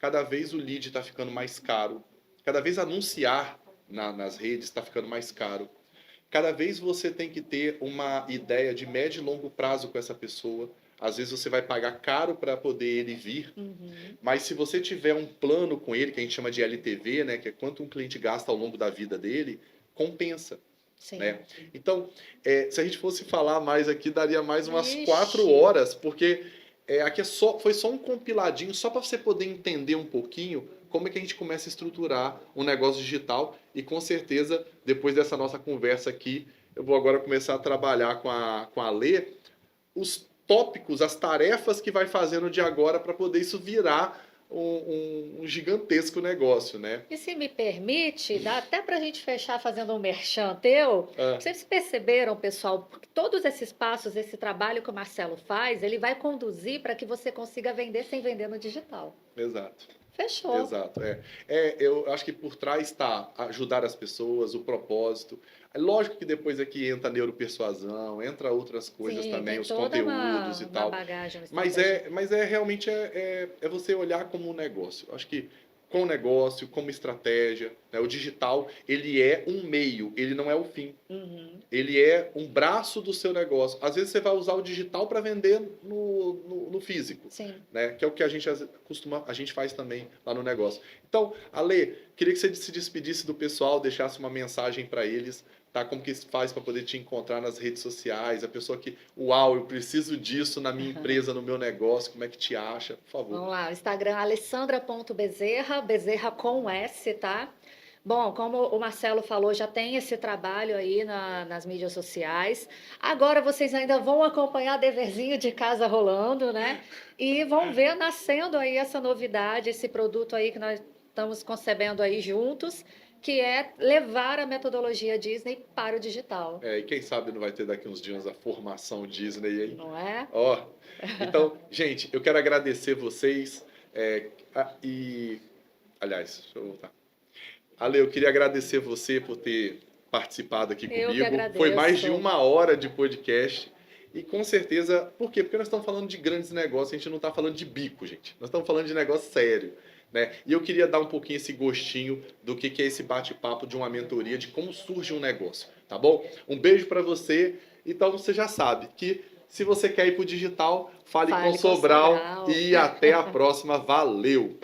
Cada vez o lead está ficando mais caro. Cada vez anunciar nas redes está ficando mais caro. Cada vez você tem que ter uma ideia de médio e longo prazo com essa pessoa. Às vezes você vai pagar caro para poder ele vir, mas se você tiver um plano com ele, que a gente chama de LTV, né, que é quanto um cliente gasta ao longo da vida dele, compensa. Sim. Né? Então, se a gente fosse falar mais aqui, daria mais umas Ixi. 4 horas, porque aqui foi só um compiladinho, só para você poder entender um pouquinho como é que a gente começa a estruturar um negócio digital. E com certeza, depois dessa nossa conversa aqui, eu vou agora começar a trabalhar com a Lê os tópicos, as tarefas que vai fazendo de agora para poder isso virar um gigantesco negócio, né? E se me permite, dá até para a gente fechar fazendo um merchan teu. Vocês perceberam, pessoal, que todos esses passos, esse trabalho que o Marcelo faz, ele vai conduzir para que você consiga vender sem vender no digital. Exato. Fechou. Exato. Eu acho que por trás está ajudar as pessoas, o propósito. É lógico que depois aqui entra a neuropersuasão, entra outras coisas. Sim, também, os conteúdos e tal. Bagagem, mas realmente você olhar como um negócio. Acho que com negócio, como estratégia, né? O digital, ele é um meio, ele não é o fim. Ele é um braço do seu negócio. Às vezes você vai usar o digital para vender no físico. Sim. Né? Que é o que a gente faz também lá no negócio. Então, Ale, queria que você se despedisse do pessoal, deixasse uma mensagem para eles, tá? Como que faz para poder te encontrar nas redes sociais? A pessoa que, uau, eu preciso disso na minha empresa, no meu negócio, como é que te acha? Por favor. Vamos lá, o Instagram alessandra.bezerra, Bezerra com S, tá? Bom, como o Marcelo falou, já tem esse trabalho aí nas mídias sociais. Agora vocês ainda vão acompanhar deverzinho de casa rolando, né? E vão ver nascendo aí essa novidade, esse produto aí que nós estamos concebendo aí juntos, que é levar a metodologia Disney para o digital. E quem sabe não vai ter daqui uns dias a formação Disney aí. Não é? Ó, então, gente, eu quero agradecer vocês aliás, deixa eu voltar. Ale, eu queria agradecer você por ter participado aqui Eu que comigo. agradeço. Foi mais de 1 hora de podcast. E com certeza, por quê? Porque nós estamos falando de grandes negócios, a gente não está falando de bico, gente. Nós estamos falando de negócio sério, né? E eu queria dar um pouquinho esse gostinho do que é esse bate-papo de uma mentoria, de como surge um negócio, tá bom? Um beijo para você. Então você já sabe que se você quer ir para o digital, fale com Sobral e até a próxima. Valeu!